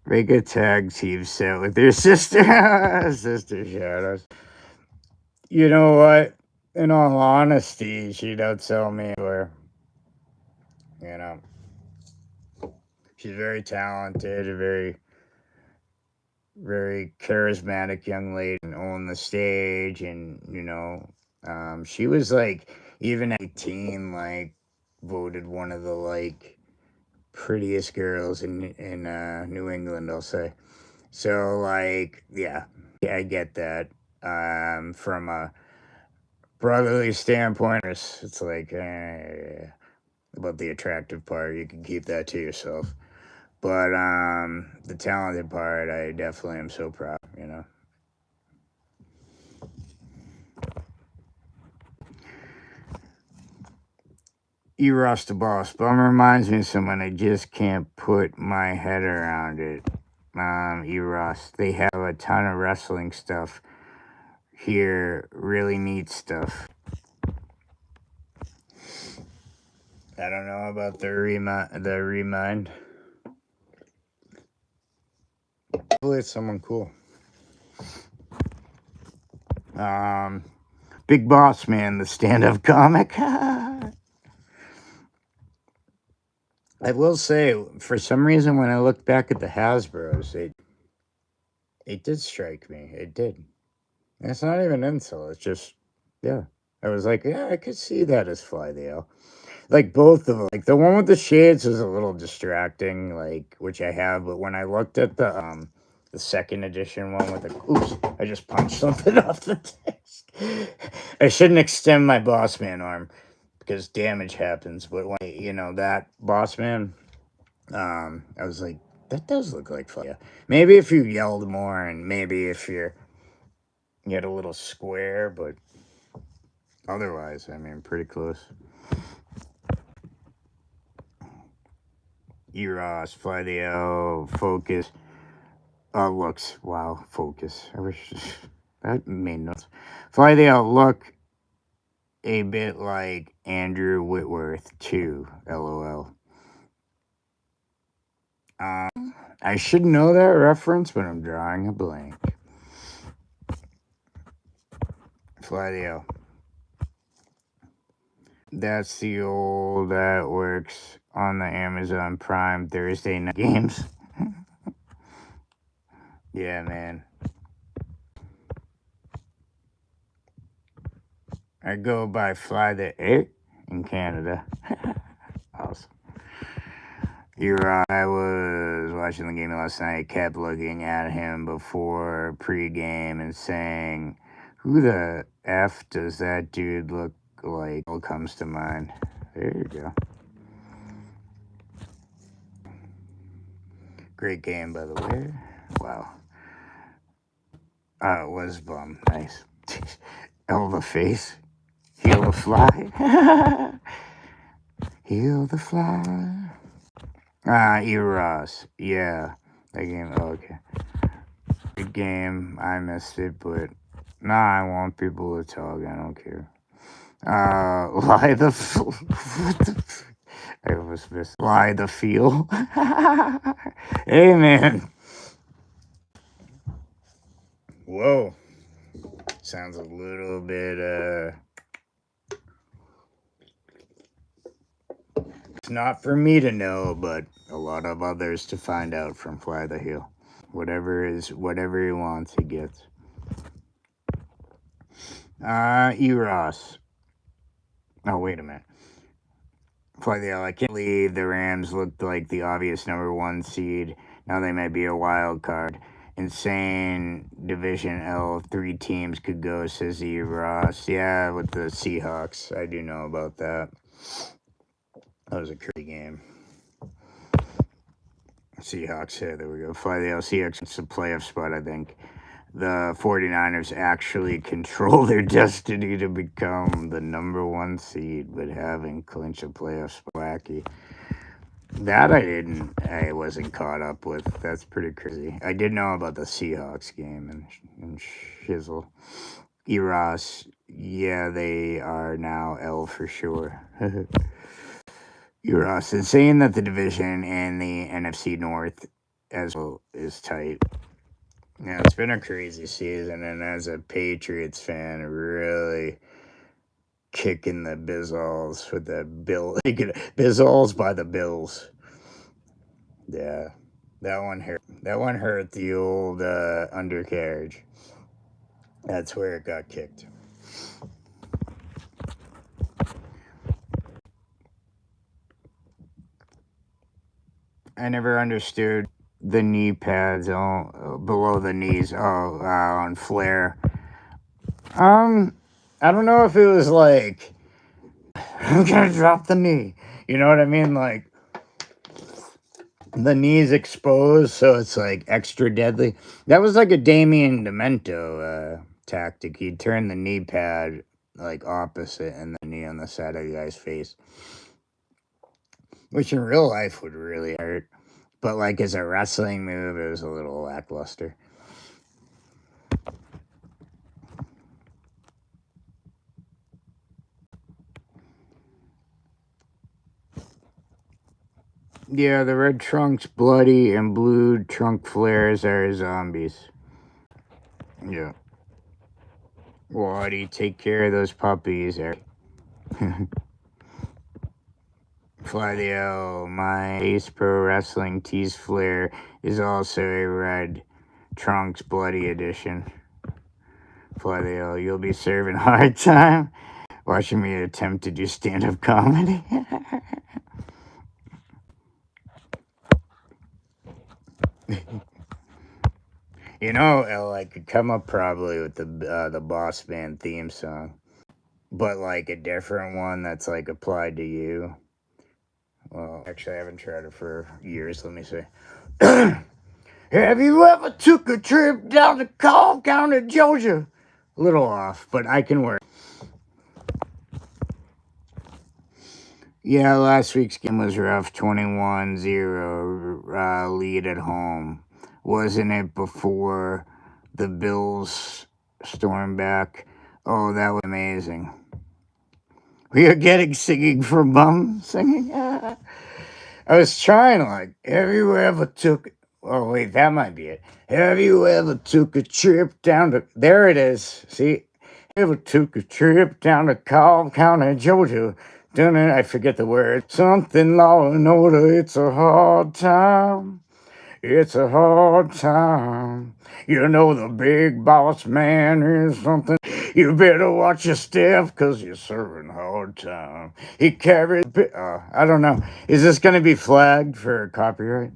Make a tag team set with their sister. Sister shadows. You know what? In all honesty, she'd outsell me for, you know. She's very talented, a very, very charismatic young lady, and on the stage, and, you know, she was like, even at 18, like, voted one of the, like, prettiest girls in New England, I'll say. So, like, yeah, I get that. From a brotherly standpoint, it's like, about the attractive part, you can keep that to yourself. But the talented part, I definitely am so proud, you know. Eros the Boss. Bum reminds me of someone. I just can't put my head around it. Eros. They have a ton of wrestling stuff here. Really neat stuff. I don't know about the remind. Hopefully it's someone cool. Big Boss Man, the stand-up comic. I will say, for some reason, when I look back at the Hasbros, it did strike me. It did. And it's not even an insult. It's just, yeah. I was like, yeah, I could see that as Fly the L. Like, both of them. Like, the one with the shades was a little distracting, like, which I have. But when I looked at the second edition one with the... Oops, I just punched something off the desk. I shouldn't extend my Boss Man arm, because damage happens. But when, you know, that Boss Man, I was like, that does look like fun. Yeah. Maybe if you yelled more, and maybe if you had a little square, but otherwise, I mean, pretty close. Eros, Fly the L, Focus. Looks, wow, Focus. I wish that made notes. Fly the L look a bit like Andrew Whitworth too, LOL. I should know that reference, but I'm drawing a blank. Fly the L. That's the old that works on the Amazon Prime Thursday night games. Yeah, man. I go by Fly the A in Canada. Awesome. I was watching the game last night, kept looking at him before pregame and saying, who the F does that dude look like? All comes to mind. There you go. Great game, by the way. Wow. It was bum. Nice. L the face. Heal the fly. Heal the fly. Eros. Yeah. That game. Oh, okay. Good game. I missed it, but nah, I want people to talk. I don't care. Lie the what the I was missing. Lie the feel. Hey, man. Whoa. Sounds a little bit, it's not for me to know, but a lot of others to find out from Fly the Hill. Whatever he wants, he gets. Eros. Oh, wait a minute. Fly the Hill. I can't believe the Rams looked like the obvious #1 seed. Now they might be a wild card. Insane Division L. 3 teams could go, says Eros. Yeah, with the Seahawks. I do know about that. That was a crazy game. Seahawks, yeah, there we go. Fly the L. Seahawks, it's a playoff spot, I think. The 49ers actually control their destiny to become the #1 seed, but having clinch a playoff spot. Wacky. That I wasn't caught up with. That's pretty crazy. I did know about the Seahawks game and shizzle. Eros, yeah, they are now L for sure. Eros is saying that the division and the NFC North as well is tight. Yeah, it's been a crazy season, and as a Patriots fan, really kicking the Bizzles with the Bizzles by the Bills. Yeah, that one hurt. That one hurt the old undercarriage. That's where it got kicked. I never understood the knee pads below the knees on Flair. I don't know if it was like I'm gonna drop the knee. You know what I mean? Like the knee's exposed, so it's like extra deadly. That was like a Damien Demento tactic. He'd turn the knee pad like opposite and the knee on the side of the guy's face, which in real life would really hurt. But like as a wrestling move, it was a little lackluster. Yeah, the red trunks, bloody, and blue trunk flares are zombies. Yeah. Waddy, take care of those puppies, Eric. Fly the L, my Ace Pro Wrestling Tease Flare is also a red trunks bloody edition. Fly the L, you'll be serving hard time watching me attempt to do stand-up comedy. You know, L, I could come up probably with the Boss Man theme song, but like a different one that's like applied to you. Well, actually, I haven't tried it for years. Let me see. Have you ever took a trip down to Cobb County, Georgia? A little off, but I can work. Yeah, last week's game was rough. 21-0 lead at home. Wasn't it before the Bills stormed back? Oh, that was amazing. We are getting singing for Bum singing. I was trying like, have you ever took? Oh wait, that might be it. Have you ever took a trip down to? There it is. See, ever took a trip down to Cobb County, Georgia? Done it. I forget the word. Something law and order. It's a hard time. It's a hard time. You know the big boss man is something. You better watch your step, cause you're serving hard time. He carries. I don't know. Is this gonna be flagged for copyright?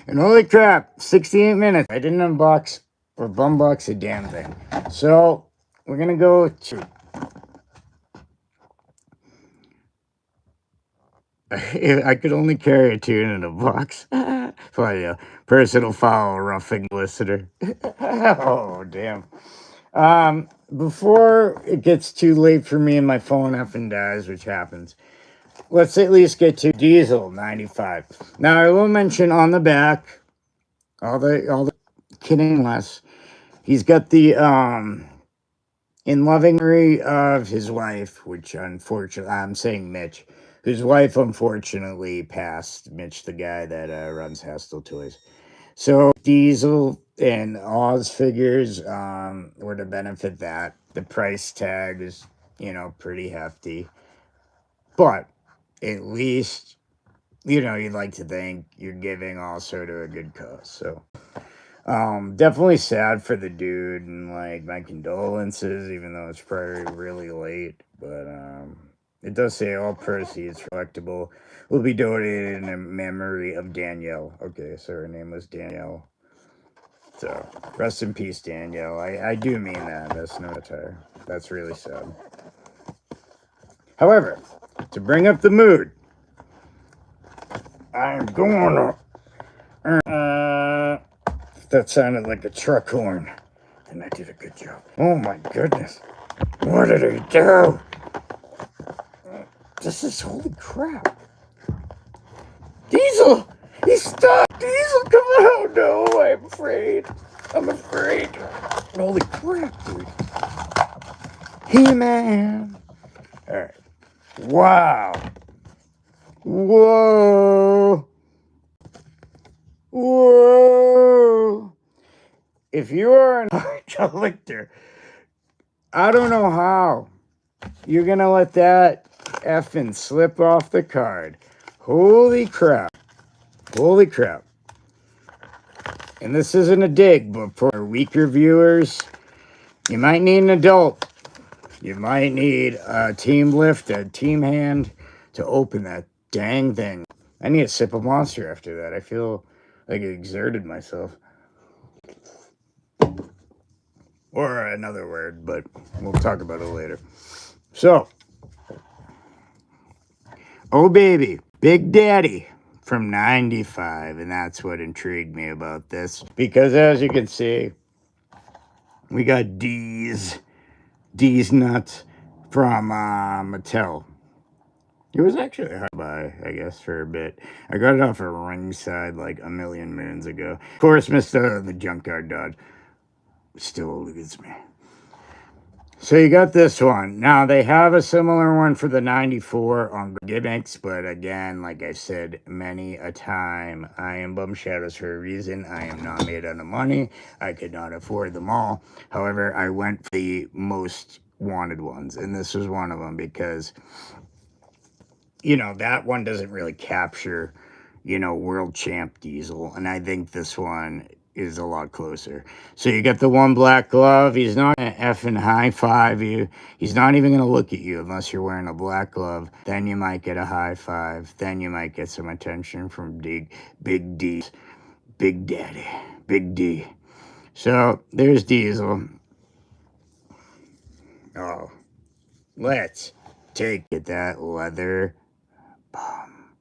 And holy crap, 68 minutes. I didn't unbox or bumbox a damn thing. So we're gonna go to. I could only carry a tune in a box. For a personal foul roughing listener. Oh damn. Before it gets too late for me and my phone effing dies, which happens, let's at least get to Diesel 95. Now I will mention on the back, all the kidding less. He's got the in loving memory of his wife, which unfortunately I'm saying Mitch, whose wife unfortunately passed. Mitch, the guy that runs Hasttel Toys. So Diesel and Oz figures were to benefit that. The price tag is, pretty hefty. But at least, you'd like to think you're giving also to a good cause. So definitely sad for the dude and like my condolences, even though it's probably really late. But it does say all proceeds collectible will be donated in memory of Danielle. Okay, so her name was Danielle. So, rest in peace, Danielle. I do mean that. That's no attire. That's really sad. However, to bring up the mood, I'm going to. That sounded like a truck horn. And I did a good job. Oh my goodness. What did he do? This is holy crap. Diesel! He's stuck! Diesel, come out! No, I'm afraid. I'm afraid. Holy crap, dude. He-Man. Alright. Wow. Whoa. Whoa. If you are an art collector, I don't know how you're going to let that effing slip off the card. Holy crap. Holy crap. And this isn't a dig, but for weaker viewers, you might need an adult. You might need a team lift, a team hand to open that dang thing. I need a sip of Monster after that. I feel like I exerted myself. Or another word, but we'll talk about it later. So, oh baby, Big Daddy from 95. And that's what intrigued me about this. Because as you can see, we got D's nuts from Mattel. It was actually hard to buy, I guess, for a bit. I got it off of Ringside like a million moons ago. Of course, Mr. the Junkyard Dog still eludes me. So you got this one. Now, they have a similar one for the 94 on gimmicks, but again, like I said many a time, I am Bum Shadows for a reason. I am not made out of money. I could not afford them all. However, I went for the most wanted ones, and this was one of them because, that one doesn't really capture, world champ Diesel, and I think this one is a lot closer. So you got the one black glove. He's not gonna effing high five you. He's not even gonna look at you unless you're wearing a black glove. Then you might get a high five. Then you might get some attention from Big D, Big Daddy, Big D. So there's Diesel. Oh, let's take it, that leather bomb.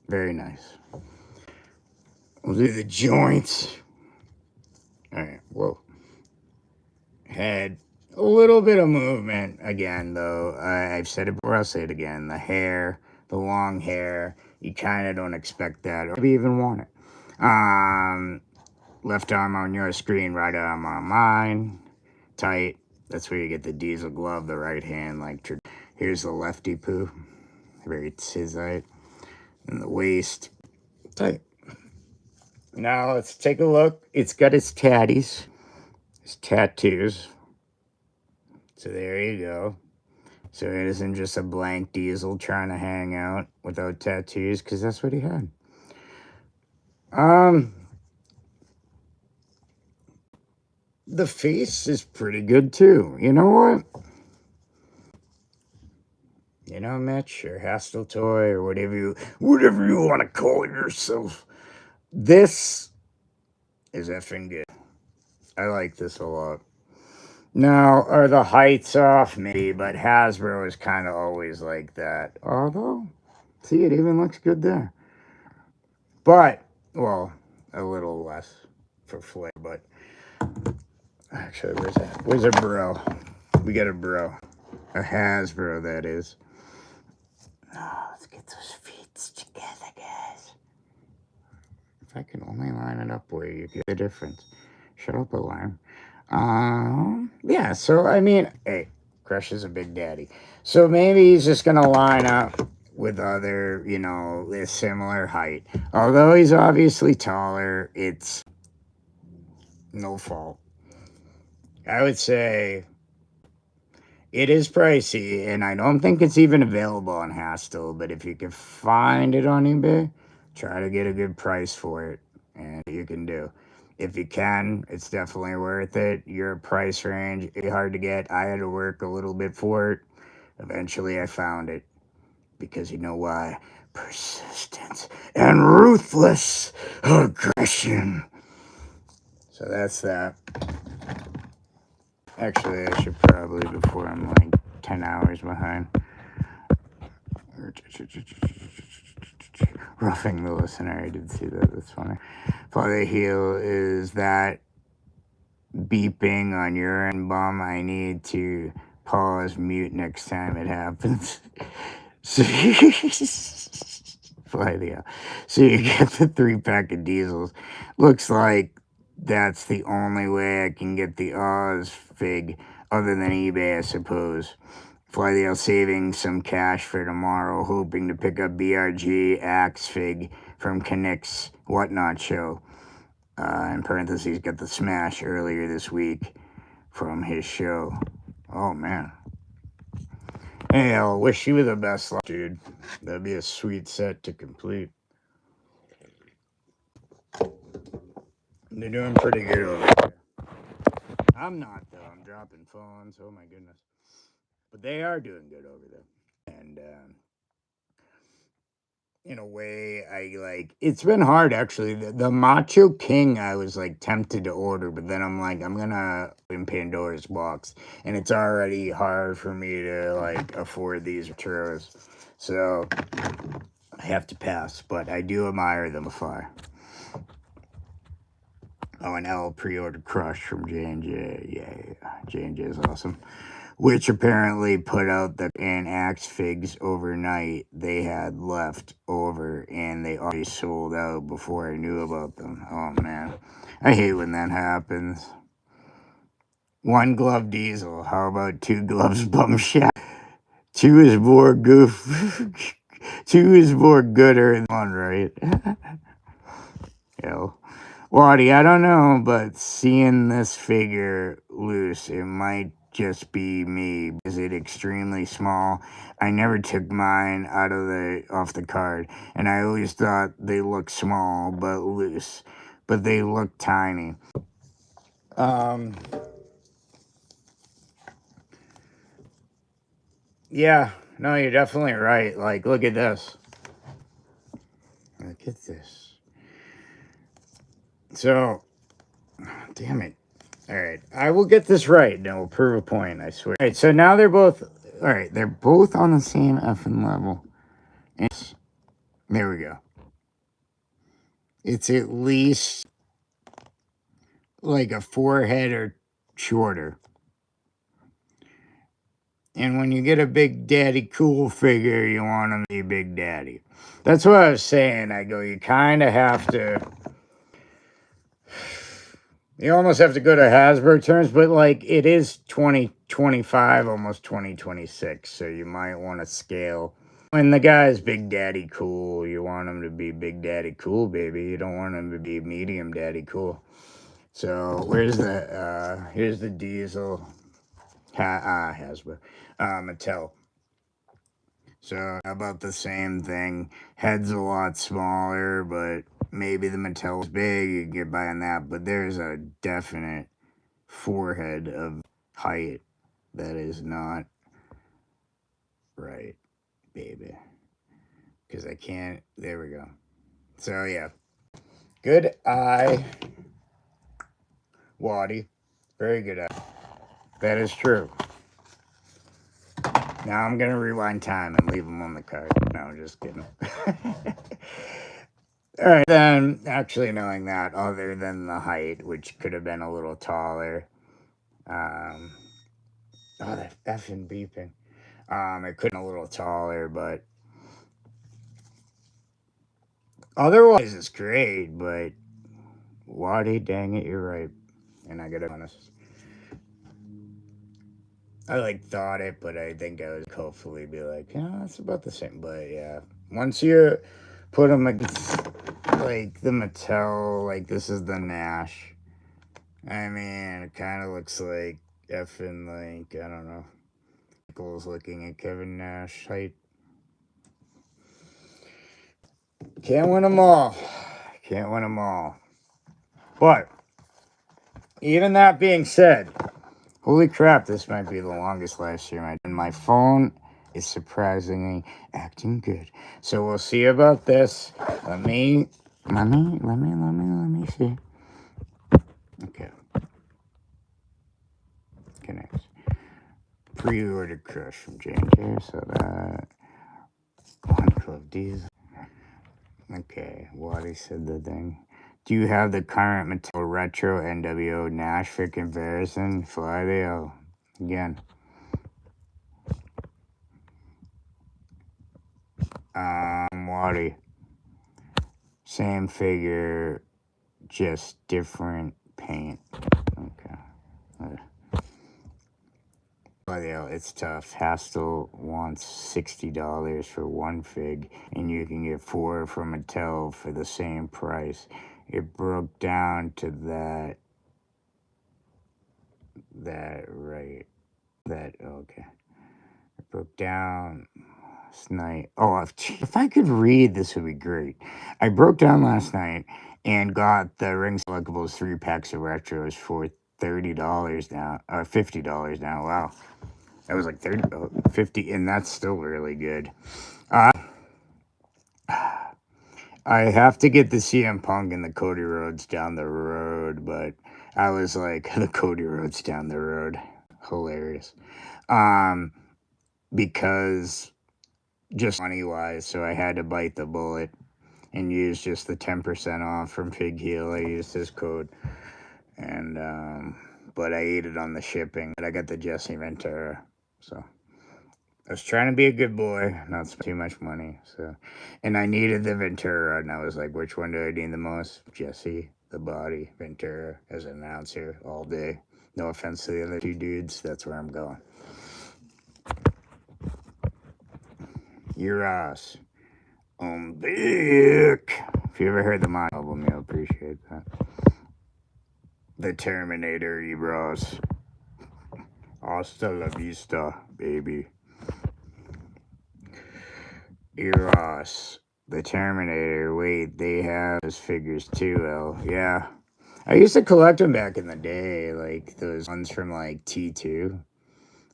Very nice. We'll do the joints. Alright, whoa. Had a little bit of movement again, though. I've said it before, I'll say it again. The hair, the long hair, you kind of don't expect that, or maybe even want it. Left arm on your screen, right arm on mine. Tight. That's where you get the Diesel glove, the right hand, like, Here's the lefty poo. Very tizite. And the waist. Tight. Now let's take a look. It's got its tatties. His tattoos. So there you go. So it isn't just a blank diesel trying to hang out without tattoos, because that's what he had. The face is pretty good too. You know what? You know, Mitch, or Hasttel Toy, or whatever you want to call yourself. This is effing good. I like this a lot. Now, are the heights off? Maybe, but Hasbro is kind of always like that. Although, see, it even looks good there. But, well, a little less for flair, but actually, where's a bro? We got a bro. A Hasbro, that is. Oh, let's get those feet together, guys. If I can only line it up where you get the difference. Shut up, alarm. Yeah, so, I mean, hey, Crush is a big daddy. So maybe he's just going to line up with other, you know, a similar height. Although he's obviously taller, it's no fault. I would say it is pricey, and I don't think it's even available on Hasttel, but if you can find it on eBay, try to get a good price for it, and you can do. If you can, it's definitely worth it. Your price range is hard to get. I had to work a little bit for it. Eventually, I found it. Because you know why? Persistence and ruthless aggression. So that's that. Actually, I should probably, before I'm like 10 hours behind. Roughing the listener, I did see that. That's funny. Father Heel, is that beeping on your end, Bum? I need to pause mute next time it happens. So, fly the so you get the 3-pack of diesels. Looks like that's the only way I can get the Oz fig other than eBay, I suppose. Fly the saving some cash for tomorrow, hoping to pick up BRG Axe fig from Kinnick's Whatnot show. In parentheses, got the smash earlier this week from his show. Oh, man. Hey, I wish you the best luck, dude. That'd be a sweet set to complete. They're doing pretty good over there. I'm not, though. I'm dropping phones. Oh, my goodness. But they are doing good over there. And, in a way, it's been hard, actually. The Macho King, I was, tempted to order, but then I'm like, I'm gonna in Pandora's box, and it's already hard for me to, afford these churros. So, I have to pass, but I do admire them afar. Oh, and L pre-ordered Crush from J&J. Yeah, J&J is awesome. Which apparently put out the Axe figs overnight. They had left over, and they already sold out before I knew about them. Oh, man. I hate when that happens. 1 glove diesel. How about 2 gloves bum shot? 2 is more goof. 2 is more gooder than 1, right? Hell. Waddy, I don't know, but seeing this figure loose, it might just be me. Is it extremely small? I never took mine off the card, and I always thought they looked small but loose, but they look tiny. Yeah, no, you're definitely right. Look at this. Look at this. So, damn it. All right, I will get this right, and we'll prove a point, I swear. All right, so now they're both on the same effing level. And there we go. It's at least like a forehead or shorter. And when you get a Big Daddy cool figure, you want him to be Big Daddy. That's what I was saying. I go, you kind of have to You almost have to go to Hasbro terms, but like it is 2025, almost 2026, so you might want to scale. When the guy's Big Daddy Cool, you want him to be Big Daddy Cool, baby. You don't want him to be Medium Daddy Cool. So here's the Diesel Hasbro Mattel. So about the same thing. Head's a lot smaller, but maybe the Mattel's big. You can get by on that, but there's a definite forehead of height that is not right, baby. Because I can't. There we go. So yeah, good eye, Waddy. Very good eye. That is true. Now I'm gonna rewind time and leave them on the card. No, just kidding. All right, then actually knowing that, other than the height, which could have been a little taller, oh, that effing beeping. It could have been a little taller, but otherwise it's great. But Waddy, dang it, you're right, and I gotta be honest. I like thought it, but I think I would hopefully be like, yeah, it's about the same. But yeah, once you put them like the Mattel, like this is the Nash. I mean, it kind of looks like effing like I don't know. Nichols looking at Kevin Nash height. Can't win them all. Can't win them all. But even that being said, holy crap, this might be the longest live stream I've done. My phone is surprisingly acting good. So we'll see about this. Let me see. Okay. Connects. Pre-order crush from J&J, so that one club D's. Okay, Waddy said the thing. Do you have the current Mattel Retro NWO Nash for comparison? Fly the O. Again. Waddy. Same figure, just different paint. Okay. It's tough. Hasttel wants $60 for one fig, and you can get 4 from Mattel for the same price. It broke down to that right. Okay. It broke down last night. Oh, if I could read, this would be great. I broke down last night and got the Ring Selectables 3 packs of retros for $30 now, or $50 now. Wow. That was like 50, and that's still really good. I have to get the CM Punk and the Cody Rhodes down the road, but I was like, the Cody Rhodes down the road. Hilarious. Because just money-wise, so I had to bite the bullet and use just the 10% off from Fig Heel. I used his code, and but I ate it on the shipping. But I got the Jesse Ventura, so I was trying to be a good boy, not spend too much money. So, and I needed the Ventura, and I was like, which one do I need the most? Jesse, the Body, Ventura as an announcer all day. No offense to the other two dudes, that's where I'm going. Your ass. Big. If you ever heard the My album, you'll appreciate that. The Terminator, Ebros. Hasta la vista, baby. Eros. The Terminator. Wait, they have those figures too, L. Yeah. I used to collect them back in the day, like those ones from like T2.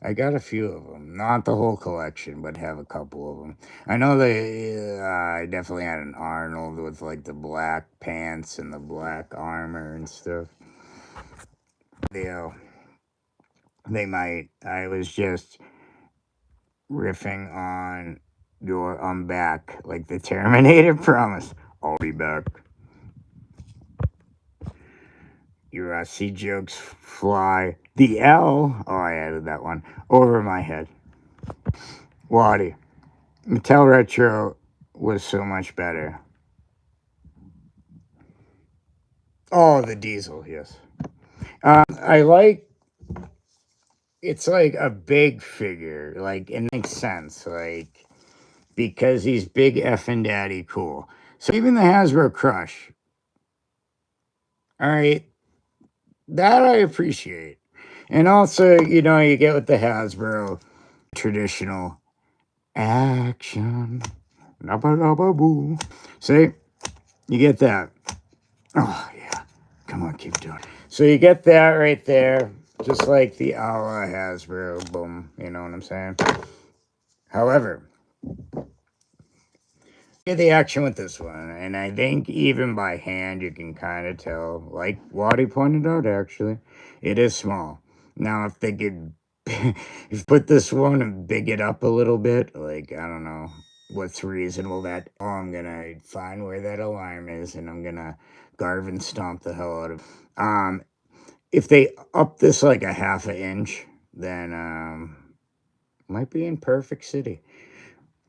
I got a few of them, not the whole collection, but have a couple of them. I know I definitely had an Arnold with like the black pants and the black armor and stuff. They might. I was just riffing on your I'm back, like the Terminator promise. I'll be back. Your C jokes fly. The L, oh, I added that one, over my head. Waddy. Mattel Retro was so much better. Oh, the diesel, yes. I like it's like a big figure, like it makes sense, like because he's big effing daddy cool. So even the Hasbro Crush, all right, that I appreciate. And also, you get with the Hasbro traditional action. Nabba-dabba-boo. See, you get that. Oh, yeah. Come on, keep doing it. So you get that right there, just like the a la Hasbro. Boom. You know what I'm saying? However, get the action with this one, and I think even by hand you can kind of tell, like Waddy pointed out, actually, it is small. Now, if they could if put this one and big it up a little bit, like, I don't know what's reasonable that, oh, I'm gonna find where that alarm is, and I'm gonna Garvin stomp the hell out of if they up this like a half an inch, then might be in perfect city.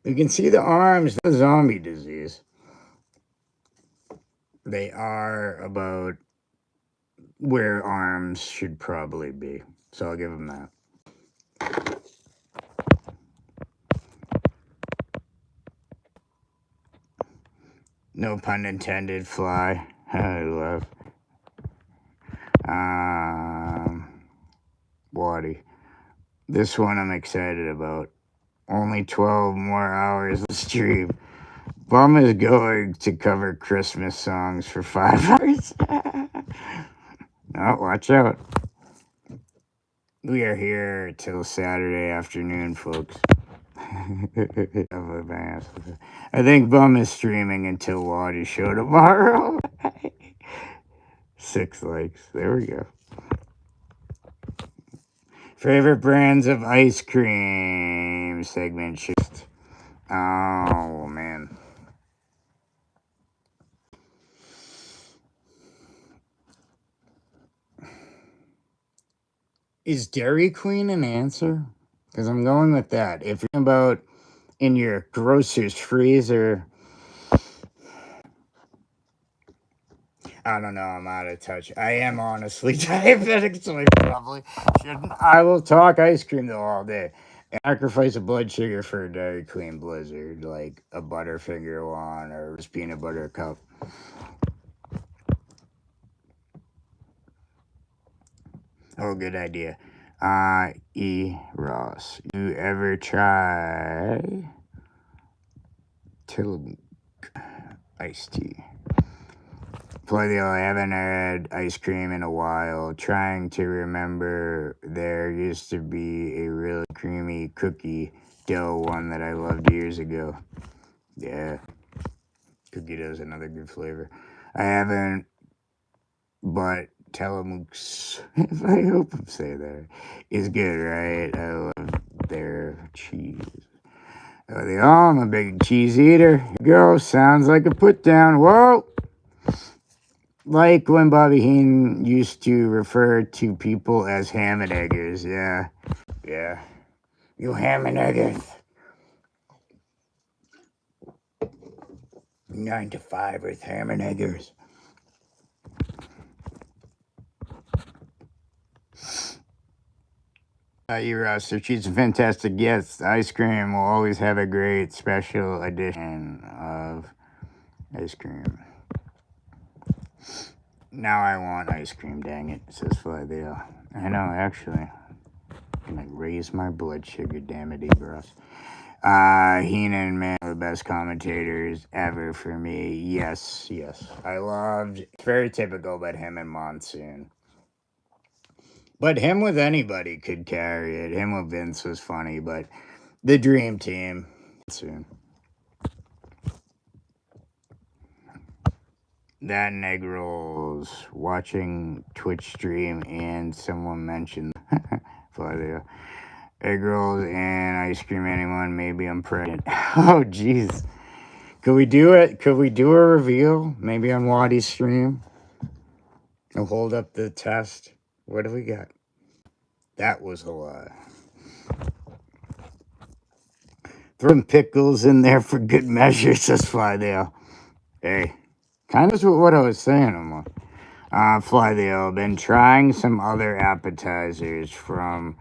You can see the arms, the zombie disease. They are about where arms should probably be. So I'll give them that. No pun intended, fly. I love. Waddy. This one I'm excited about. Only 12 more hours of stream. Bum is going to cover Christmas songs for 5 hours. Oh, watch out. We are here till Saturday afternoon, folks. I think Bum is streaming until Waddy show tomorrow. 6 likes. There we go. Favorite brands of ice cream segment shift. Oh, man. Is Dairy Queen an answer? Because I'm going with that. If you're about in your grocer's freezer, I don't know, I'm out of touch. I am honestly diabetic, so I probably shouldn't. I will talk ice cream though all day. Sacrifice a blood sugar for a Dairy Queen Blizzard, like a Butterfinger one or just peanut butter cup. Oh, good idea. Ross. You ever try Tillamook iced tea? Flavio, I haven't had ice cream in a while. Trying to remember, there used to be a really creamy cookie dough one that I loved years ago. Yeah, cookie dough is another good flavor. I haven't, but Tillamook's, if I hope I'm saying that, is good, right? I love their cheese. I'm a big cheese eater. Here you go. Sounds like a put down. Whoa! Like when Bobby Heenan used to refer to people as ham and eggers. Yeah. Yeah. You ham and eggers. 9 to 5 with ham and eggers. Roster, she's a fantastic guest. Ice cream will always have a great special edition of ice cream. Now I want ice cream, dang it, says Flavio. I know, actually. I'm gonna raise my blood sugar, damn it, Ebros. Heenan, man, the best commentators ever for me. Yes. I loved, it's very typical, but him and Monsoon. But him with anybody could carry it. Him with Vince was funny, but the dream team, soon. That and egg rolls, watching Twitch stream, and someone mentioned Flavio. Egg rolls and ice cream, anyone? Maybe I'm pregnant. Oh, jeez. Could we do it? Could we do a reveal? Maybe on Waddy's stream? I'll hold up the test. What do we got? That was a lot. Throwing pickles in there for good measure, says Flydale. Hey, kind of what I was saying, I'm like, Fly the L. Been trying some other appetizers from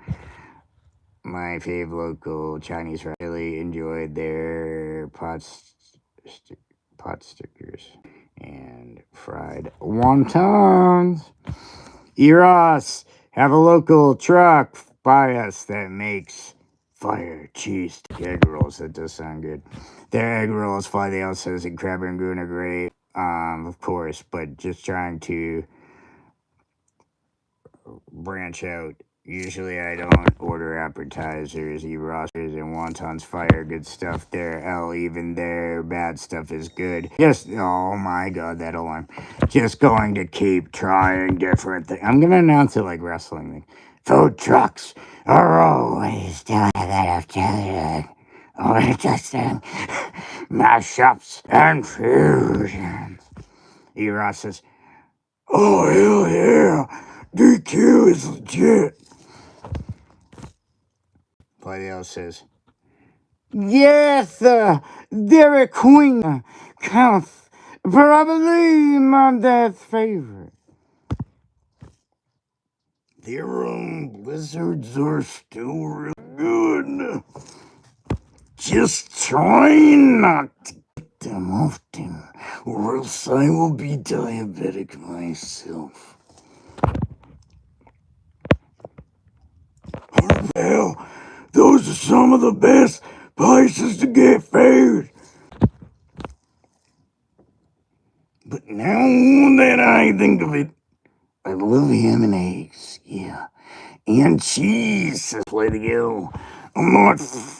my fave local Chinese. Really enjoyed their pot stickers and fried wontons. Eros, have a local truck by us that makes fire cheese egg rolls. That does sound good. Their egg rolls, Fly the L says, and crab rangoon are great, of course, but just trying to branch out. Usually I don't order appetizers, Eros and wontons fire, good stuff there. L, even their bad stuff is good. Just, oh my god, that alarm. Just going to keep trying different things. I'm gonna announce it like wrestling thing. Food trucks are always doing that after or just mashups and fusions. Eros says, oh hell yeah, DQ is legit. Fidel says, yes, Derek Queen counts probably my dad's favorite. Their own blizzards are still real good. Just trying not to get them often, or else I will be diabetic myself. Hell, those are some of the best places to get food. But now that I think of it, I love ham and eggs, yeah. And cheese, says Lady Gill. I'm not fat.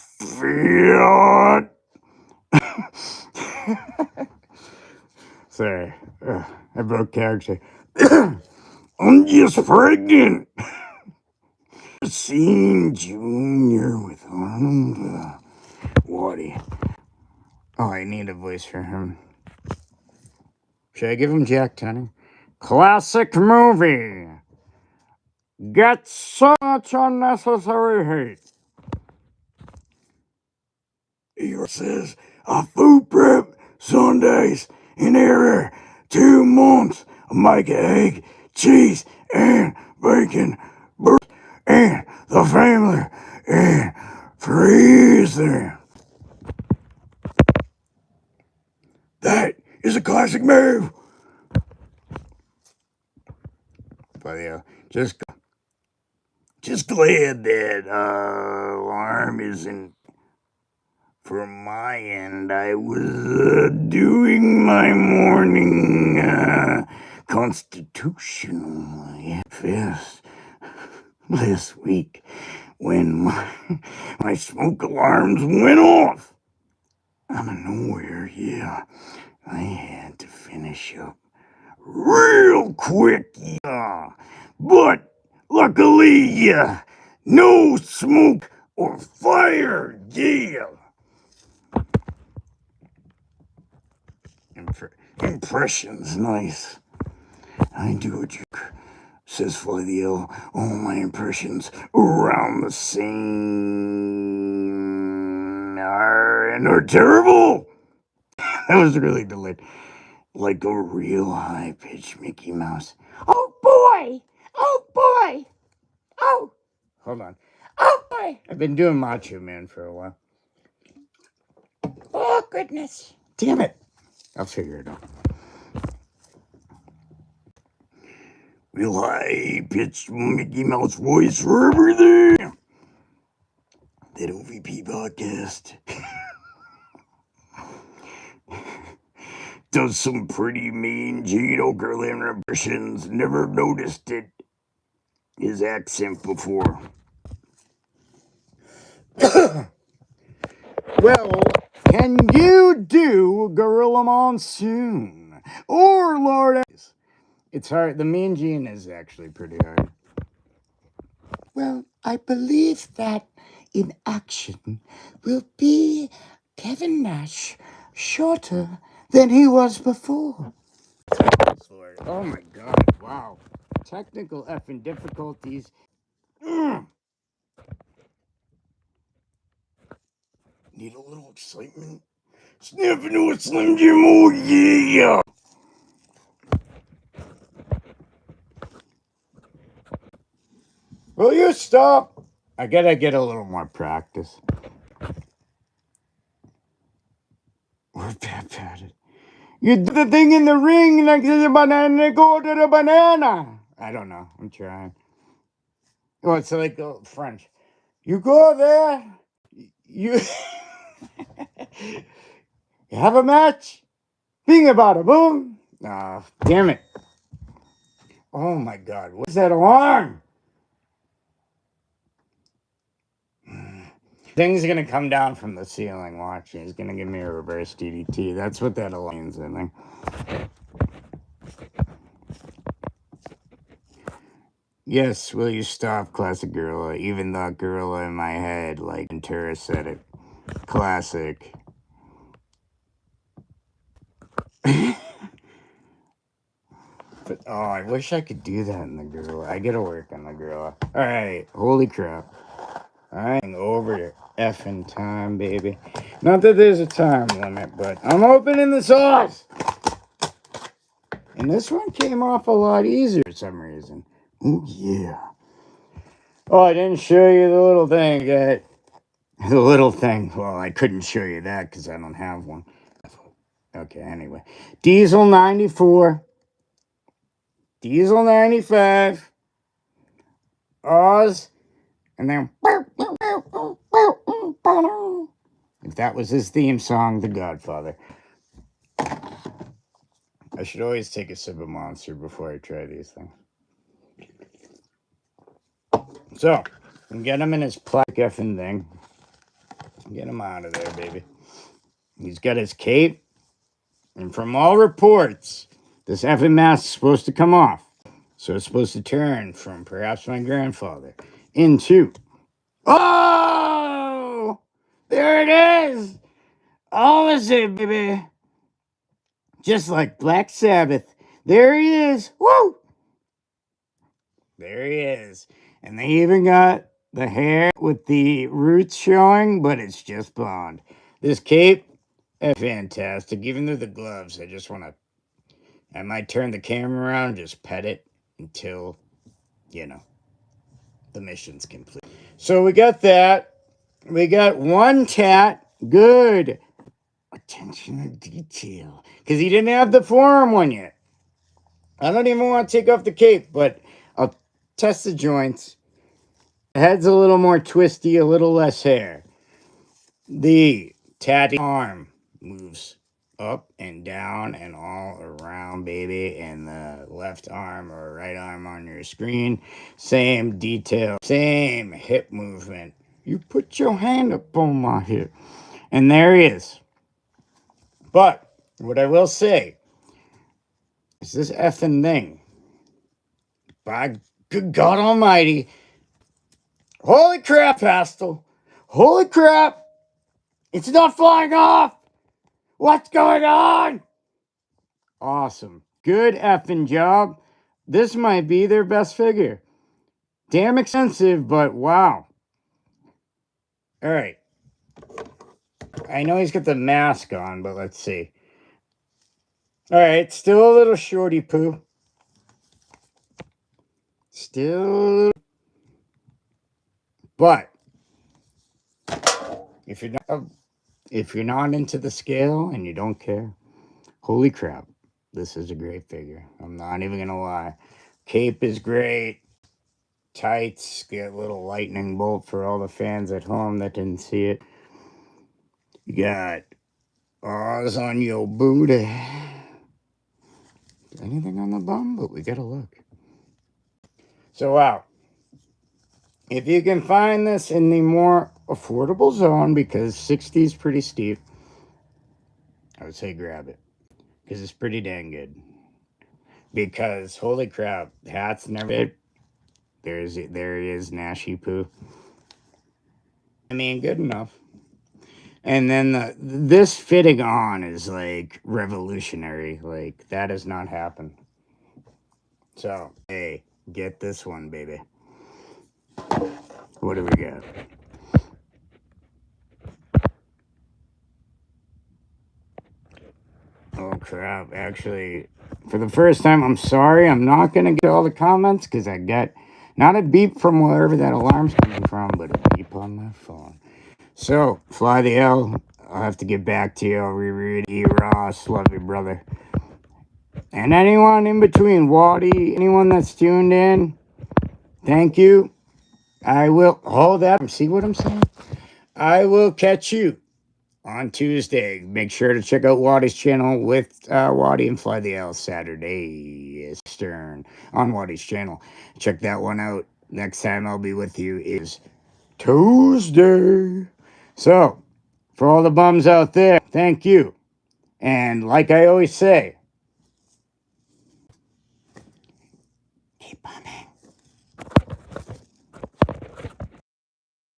Sorry, I broke character. I'm just pregnant. Seeing Junior with Arnold. Waddy. Oh, I need a voice for him. Should I give him Jack Tunney? Classic movie. Get so much unnecessary hate. He says, I food prep Sundays in error 2 months. I make egg, cheese, and bacon, and the family, and freeze them. That is a classic move. But yeah, just glad that alarm isn't from my end. I was doing my morning constitutional fast last week when my smoke alarms went off out of nowhere. Yeah, I had to finish up real quick. Yeah, but luckily, yeah, no smoke or fire. Yeah. Impressions, nice. I do a joke, says Fly the L. All my impressions around the same and are terrible. That was really delayed. Like a real high-pitched Mickey Mouse. Oh boy! Oh boy! Oh! Hold on. Oh boy! I've been doing Macho Man for a while. Oh goodness! Damn it! I'll figure it out. Real high-pitched Mickey Mouse voice for everything. That OVP podcast does some pretty mean Gene Okerlund impressions. Never noticed his accent before. Well, can you do Gorilla Monsoon or Lord? It's hard. The Mean Gene is actually pretty hard. Well, I believe that in action will be Kevin Nash shorter than he was before. Oh my god, wow. Technical effing difficulties. Need a little excitement? Snap into a Slim Jim, oh yeah! Will you stop? I gotta get a little more practice. We're bad at it. You do the thing in the ring like there's a banana, go to the banana. I don't know. I'm trying. Oh, it's like French. You go there. You, you have a match. Bing about a boom. Ah, damn it. Oh my God. What's that alarm? Thing's gonna come down from the ceiling. Watch. He's gonna give me a reverse DDT. That's what that alarm means, I think. Yes, will you stop, classic gorilla? Even the gorilla in my head, like Ventura said it. Classic. But oh, I wish I could do that in the gorilla. I gotta work on the gorilla. Alright, holy crap. Alright, over to effing time, baby. Not that there's a time limit, but I'm opening the sauce! And this one came off a lot easier for some reason. Oh, yeah. Oh, I didn't show you the little thing yet. The little thing. Well, I couldn't show you that because I don't have one. Okay, anyway. Diesel 94. Diesel 95. Oz. And then. If that was his theme song, The Godfather. I should always take a sip of Monster before I try these things. So, get him in his plaque effing thing. Get him out of there, baby. He's got his cape. And from all reports, this effing mask is supposed to come off. So it's supposed to turn from perhaps my grandfather into... Oh! There it is! Opposite, baby. Just like Black Sabbath. There he is. Woo! There he is. And they even got the hair with the roots showing, but it's just blonde. This cape, fantastic. Even though the gloves, I just want to... I might turn the camera around and just pet it until, you know, the mission's complete. So we got that. We got one tat. Good. Attention to detail. Because he didn't have the forearm one yet. I don't even want to take off the cape, but I'll test the joints. The head's a little more twisty, a little less hair. The tatty arm moves up and down and all around, baby. And the left arm or right arm on your screen, same detail, same hip movement. You put your hand up on my hip. And there he is. But what I will say is this effing thing, by good God Almighty, holy crap, Hasttel. Holy crap. It's not flying off. What's going on? Awesome. Good effing job. This might be their best figure. Damn expensive, but wow. All right. I know he's got the mask on, but let's see. All right. Still a little shorty poo. Still. But if you're not into the scale and you don't care, holy crap. This is a great figure. I'm not even going to lie. Cape is great. Tights. Get a little lightning bolt for all the fans at home that didn't see it. You got Oz on your booty. Anything on the bum? But we got to look. So, wow. If you can find this in the more affordable zone, because 60 is pretty steep, I would say grab it. Because it's pretty dang good. Because, holy crap, hats never... There he is, Nashy Poo. I mean, good enough. And then this fitting on is, like, revolutionary. Like, that has not happened. So, hey, get this one, baby. What do we got? Oh, crap. Actually, for the first time, I'm sorry. I'm not going to get all the comments because I got Not a beep from wherever that alarm's coming from, but a beep on my phone. So, Fly the L, I'll have to get back to you. I'll reread E. Ross. Love you, brother. And anyone in between, Waddy, anyone that's tuned in, thank you. I will hold that. See what I'm saying? I will catch you on Tuesday. Make sure to check out Waddy's channel with Waddy and Fly the L Saturday Eastern on Waddy's channel. Check that one out. Next time I'll be with you is Tuesday. So, for all the bums out there, thank you. And like I always say,